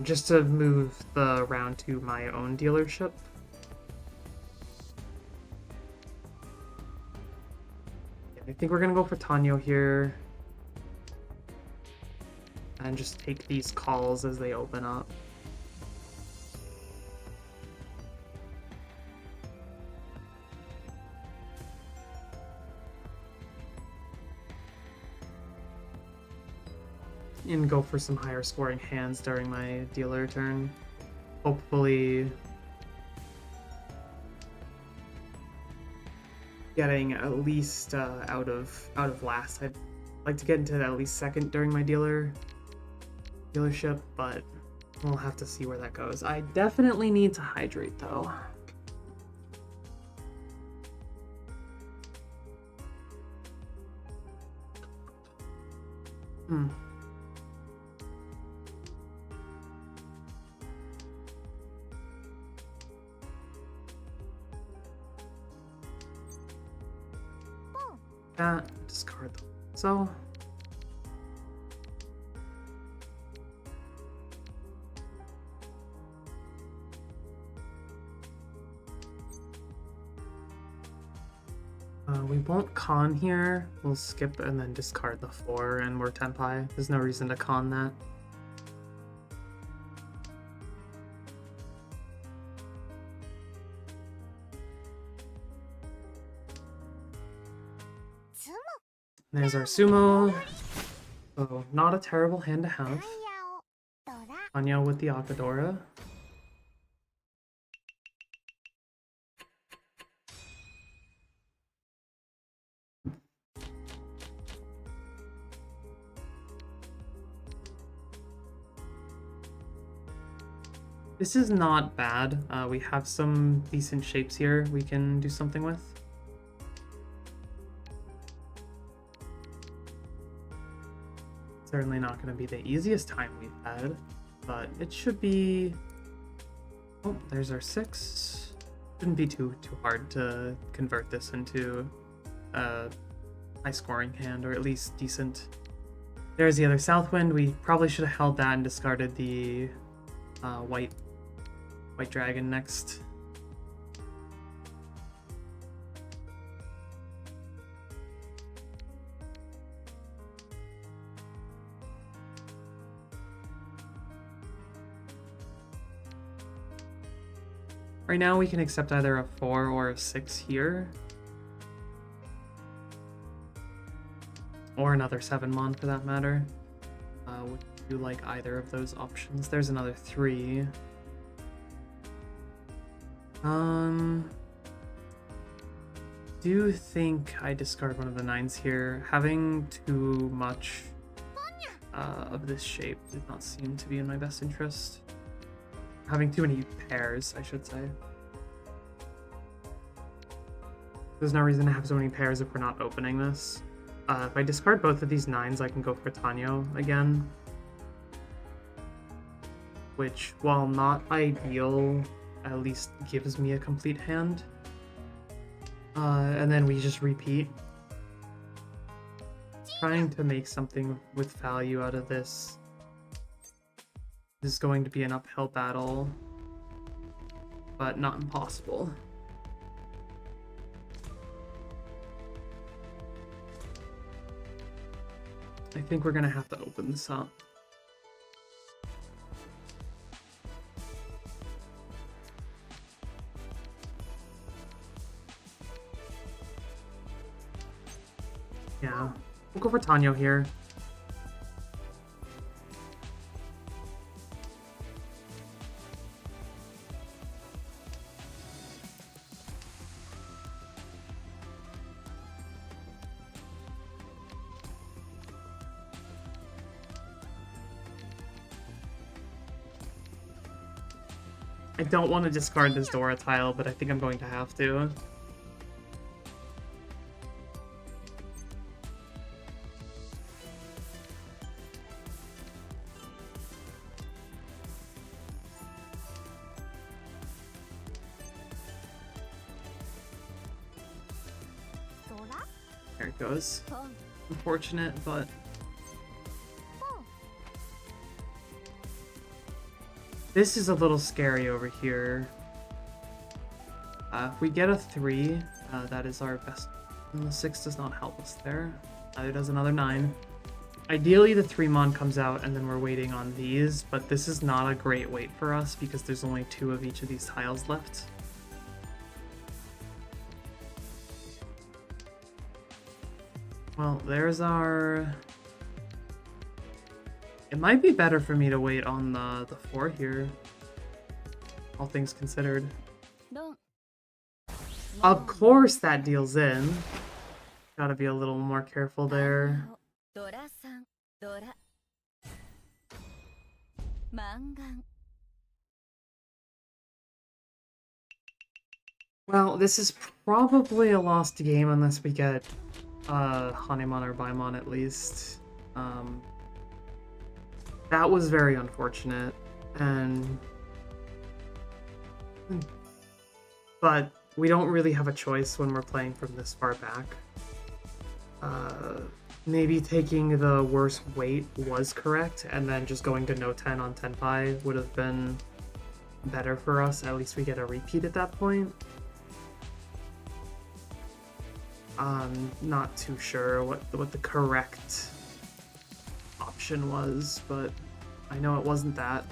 Just to move the round to my own dealership. I think we're gonna go for Tanyo here. And just take these calls as they open up. And go for some higher scoring hands during my dealer turn. Hopefully getting at least out of last. I'd like to get into at least second during my dealership, but we'll have to see where that goes. I definitely need to hydrate though. That, discard them. So we won't con here. We'll skip and then discard the 4 and we're Tenpai. There's no reason to con that. There's our Sumo. So not a terrible hand to have. Anya with the Akadora. This is not bad. We have some decent shapes here we can do something with. Certainly not going to be the easiest time we've had, but it should be... Oh, there's our 6. Shouldn't be too hard to convert this into a high-scoring hand, or at least decent. There's the other Southwind. We probably should have held that and discarded the white dragon next. Right now we can accept either a 4 or a 6 here. Or another 7-mon for that matter. Would you like either of those options? There's another 3. Do think I discard one of the 9s here. Having too much of this shape did not seem to be in my best interest. Having too many pairs, I should say. There's no reason to have so many pairs if we're not opening this. If I discard both of these 9s, I can go for Tanyo again. Which, while not ideal, at least gives me a complete hand. And then we just repeat. Trying to make something with value out of this. This is going to be an uphill battle, but not impossible. I think we're gonna have to open this up. Yeah, we'll go for Tanyo here. I don't want to discard this Dora tile, but I think I'm going to have to. There it goes. Unfortunate, but... This is a little scary over here. If we get a 3, that is our best. And the 6 does not help us there. Neither does another 9. Ideally, the 3-mon comes out and then we're waiting on these, but this is not a great wait for us because there's only 2 of each of these tiles left. Well, there's our... It might be better for me to wait on the 4 here, all things considered. Of course that deals in. Gotta be a little more careful there. Well, this is probably a lost game unless we get Hanemon or Baimon at least. That was very unfortunate, but we don't really have a choice when we're playing from this far back. Maybe taking the worst weight was correct, and then just going to no 10 on Tenpai would have been better for us. At least we get a repeat at that point. Not too sure what the correct option was, but I know it wasn't that.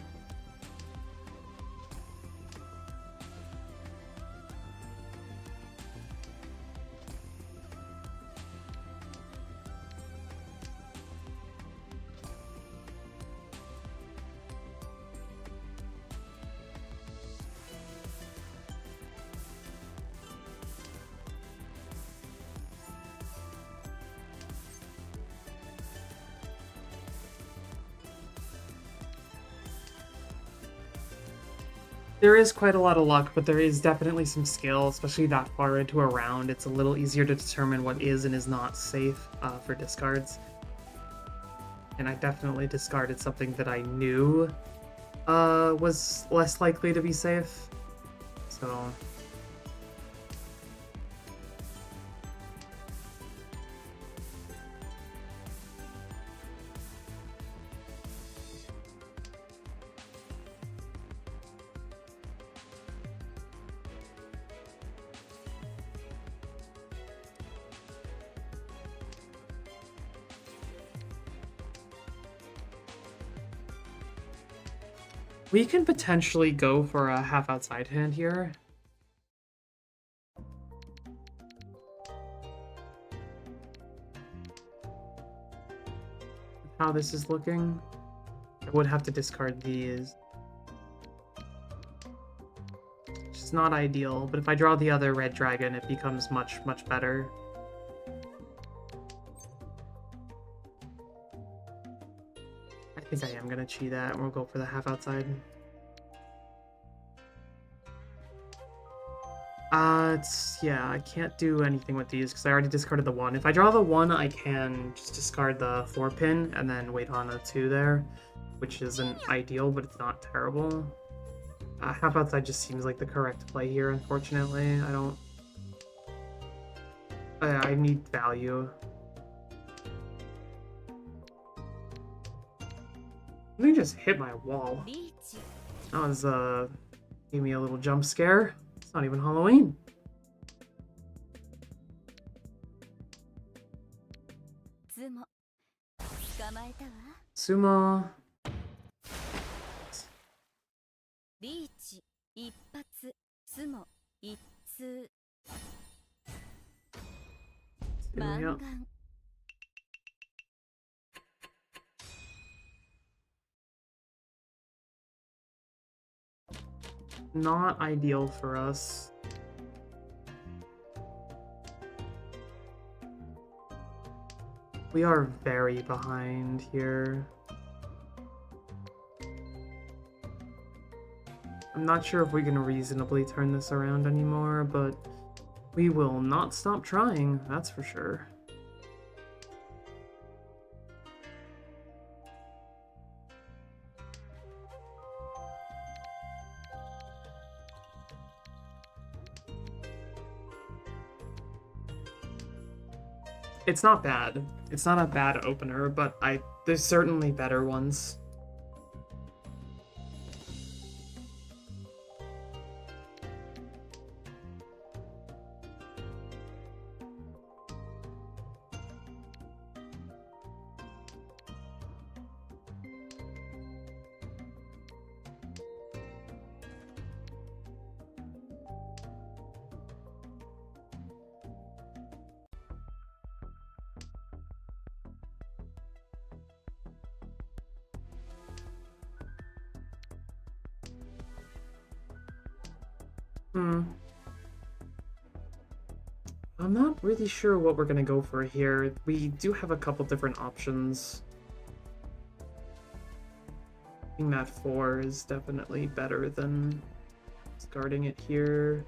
There is quite a lot of luck, but there is definitely some skill, especially that far into a round. It's a little easier to determine what is and is not safe for discards. And I definitely discarded something that I knew was less likely to be safe. So we can potentially go for a half outside hand here. How this is looking, I would have to discard these. It's not ideal, but if I draw the other red dragon, it becomes much, much better. I think I am gonna cheat that, and we'll go for the half outside. Yeah, I can't do anything with these because I already discarded the 1. If I draw the 1, I can just discard the 4 pin and then wait on a 2 there, which isn't ideal, but it's not terrible. Half outside just seems like the correct play here, unfortunately. I need value. Let me just hit my wall. リーチ That was, gave me a little jump scare. It's not even Halloween. ツモ捕まえたわ Sumo. リーチ一発ツモ一通 マンガ Sumo. ン Not ideal for us. We are very behind here. I'm not sure if we can reasonably turn this around anymore, but we will not stop trying, that's for sure. It's not bad. It's not a bad opener, but there's certainly better ones. I'm not really sure what we're gonna go for here. We do have a couple different options. I think that 4 is definitely better than discarding it here.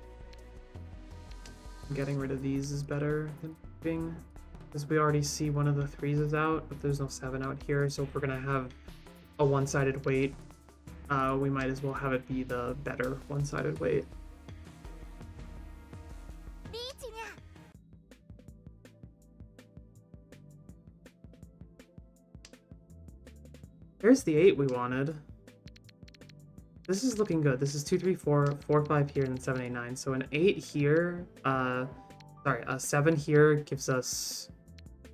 Getting rid of these is better than moving, because we already see one of the 3s is out, but there's no 7 out here, so if we're gonna have a one-sided weight, we might as well have it be the better one-sided weight. リーチにゃ There's the 8 we wanted. This is looking good. This is 2, 3, 4, 4, 5 here, and then 7, 8, 9. So an 8 here, sorry, a 7 here gives us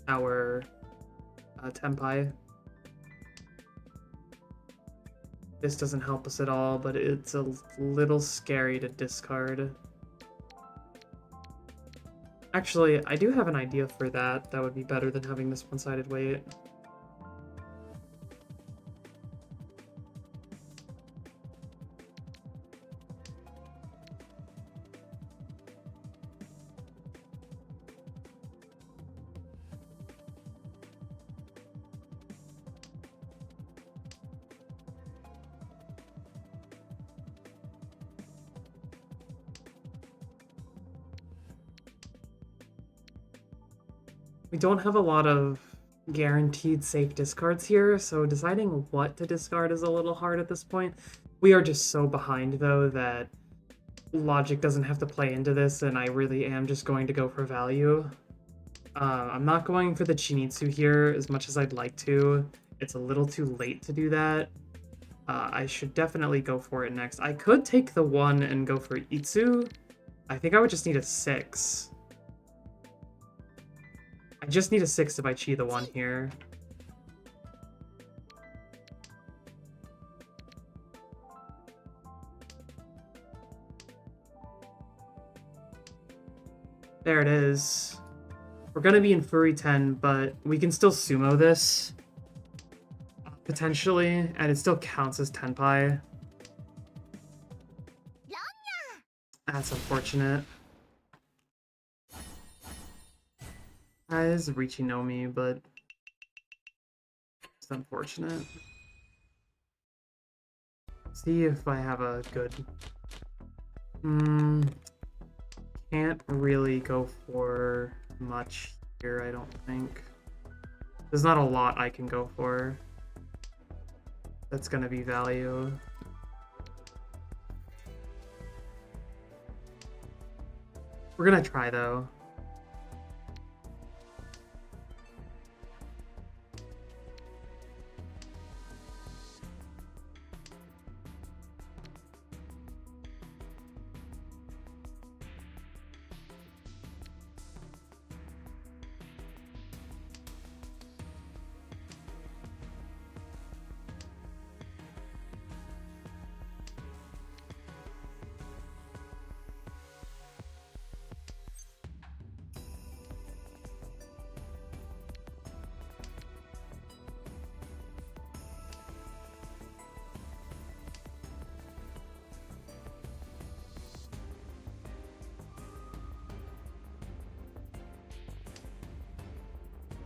our Tenpai. This doesn't help us at all, but it's a little scary to discard. Actually, I do have an idea for that. That would be better than having this one-sided weight. We don't have a lot of guaranteed safe discards here, so deciding what to discard is a little hard at this point. We are just so behind, though, that logic doesn't have to play into this, and I really am just going to go for value. I'm not going for the Chinitsu here as much as I'd like to. It's a little too late to do that. I should definitely go for it next. I could take the 1 and go for Itsu. I think I would just need a 6. I just need a 6 to buy Chi the 1 here. There it is. We're gonna be in Furi 10, but we can still sumo this. Potentially, and it still counts as Tenpai. That's unfortunate. That is Richinomi, but it's unfortunate. See if I have a good... Can't really go for much here, I don't think. There's not a lot I can go for. That's gonna be value. We're gonna try though.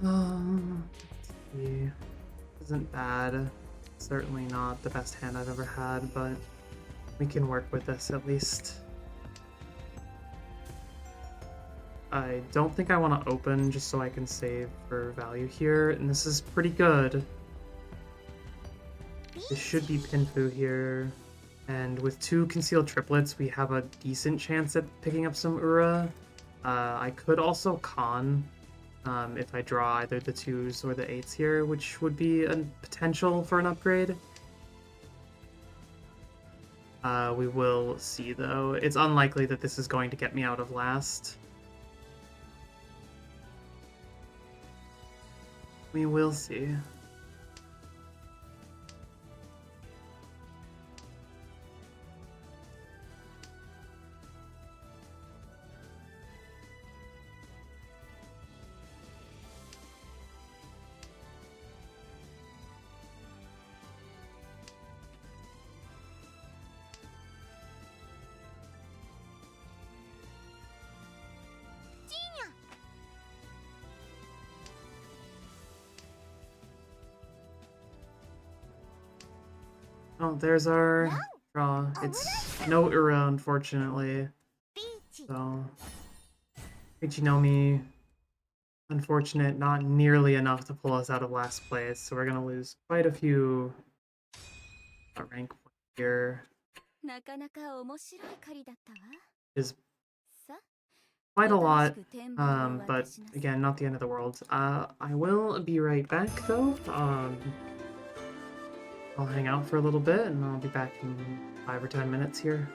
Let's see. Isn't bad. Certainly not the best hand I've ever had, but we can work with this at least. I don't think I want to open just so I can save for value here, and this is pretty good. This should be Pinfu here, and with 2 concealed triplets, we have a decent chance at picking up some Ura. I could also con if I draw either the 2s or the 8s here, which would be a potential for an upgrade. We will see, though. It's unlikely that this is going to get me out of last. We will see. Oh, there's our draw. It's no Ura, unfortunately. So, Ichinomi, unfortunate, not nearly enough to pull us out of last place. So we're gonna lose quite a few rank points here. Is quite a lot, but again, not the end of the world. I will be right back though. I'll hang out for a little bit and I'll be back in 5 or 10 minutes here.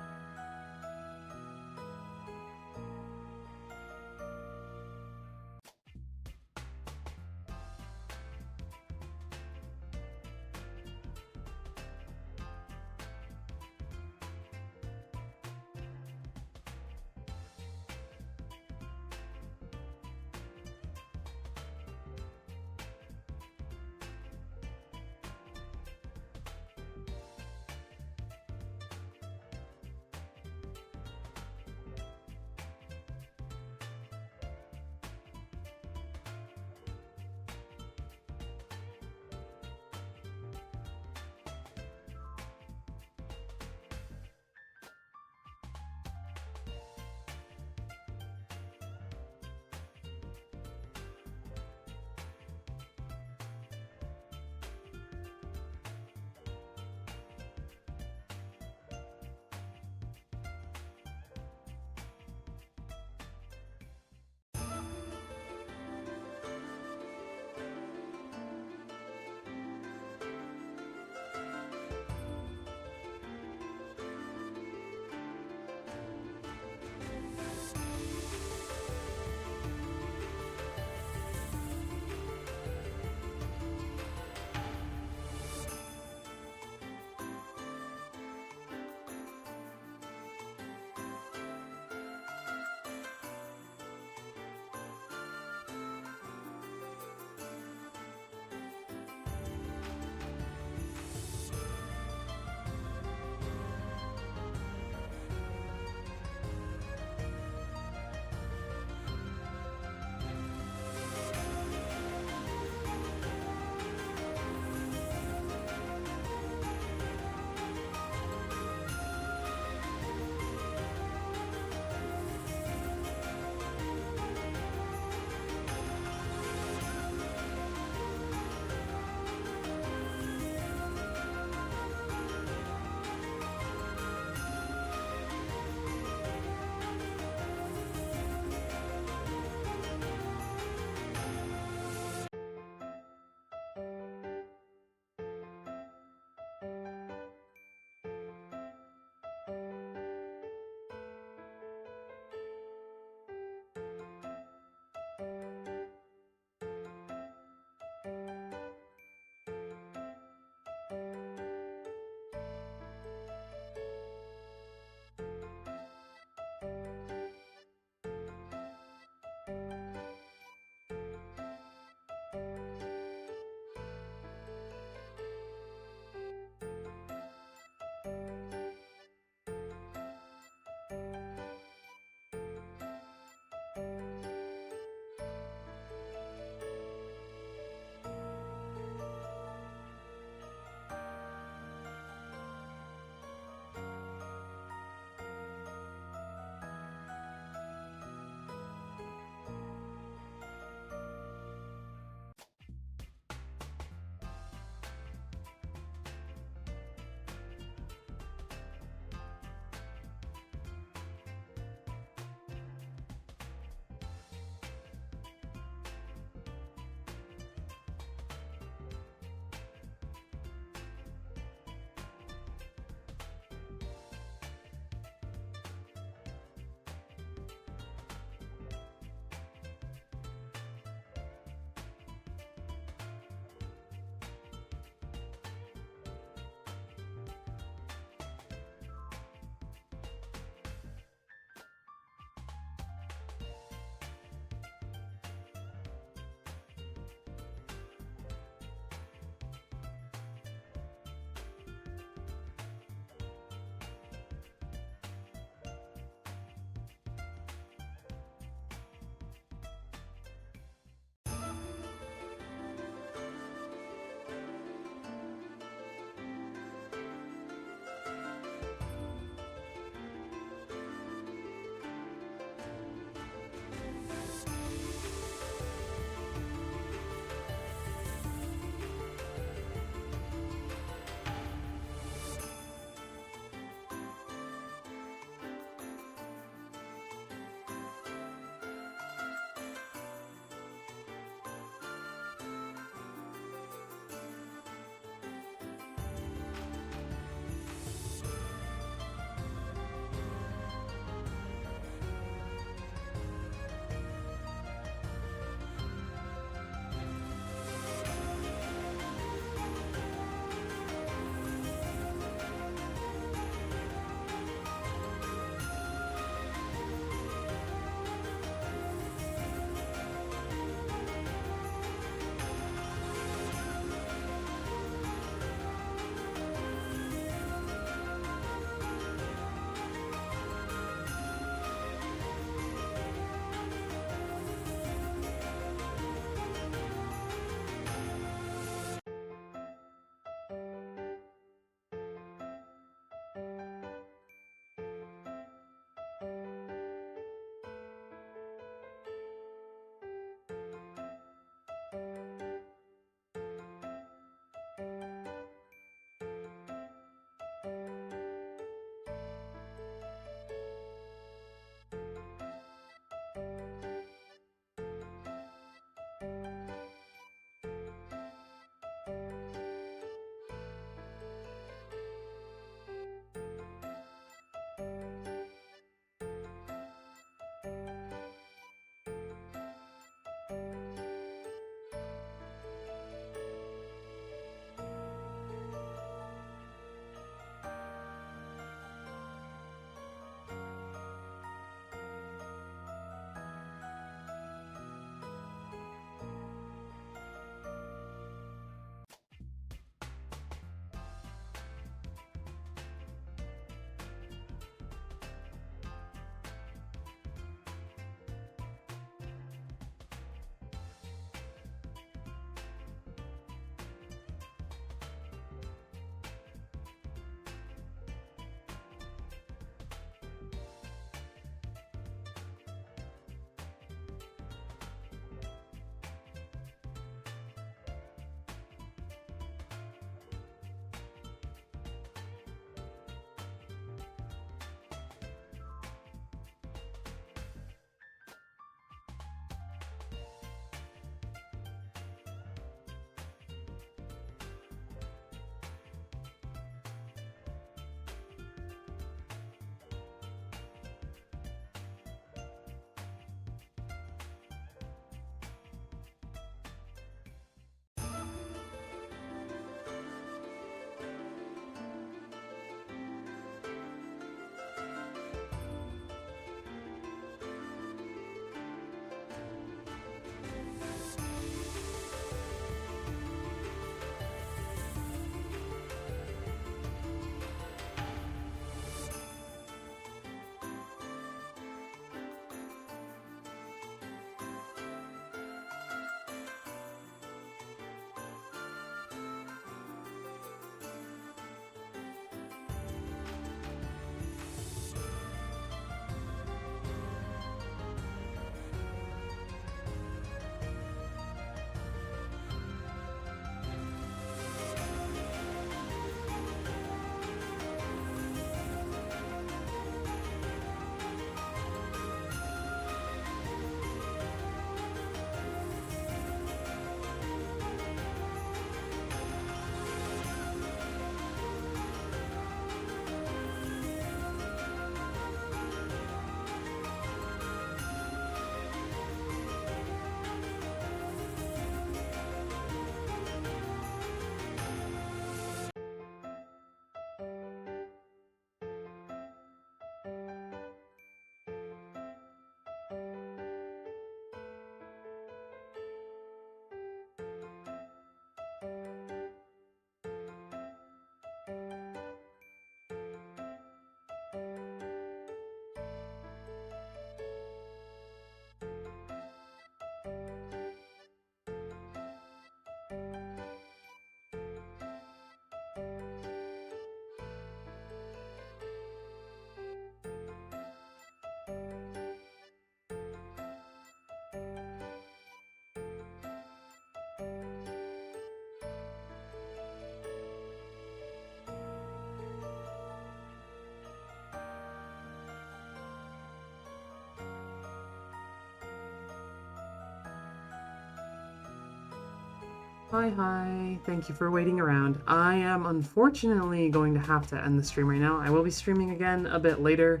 Hi, hi. Thank you for waiting around. I am unfortunately going to have to end the stream right now. I will be streaming again a bit later,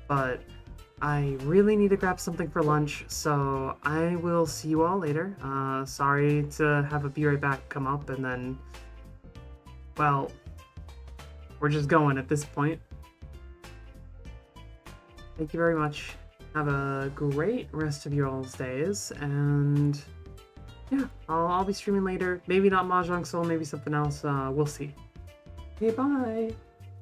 but I really need to grab something for lunch, so I will see you all later. Sorry to have a be right back come up, and then, well, we're just going at this point. Thank you very much. Have a great rest of your all's days, and yeah, I'll be streaming later. Maybe not Mahjong Soul, maybe something else. We'll see. Okay, bye.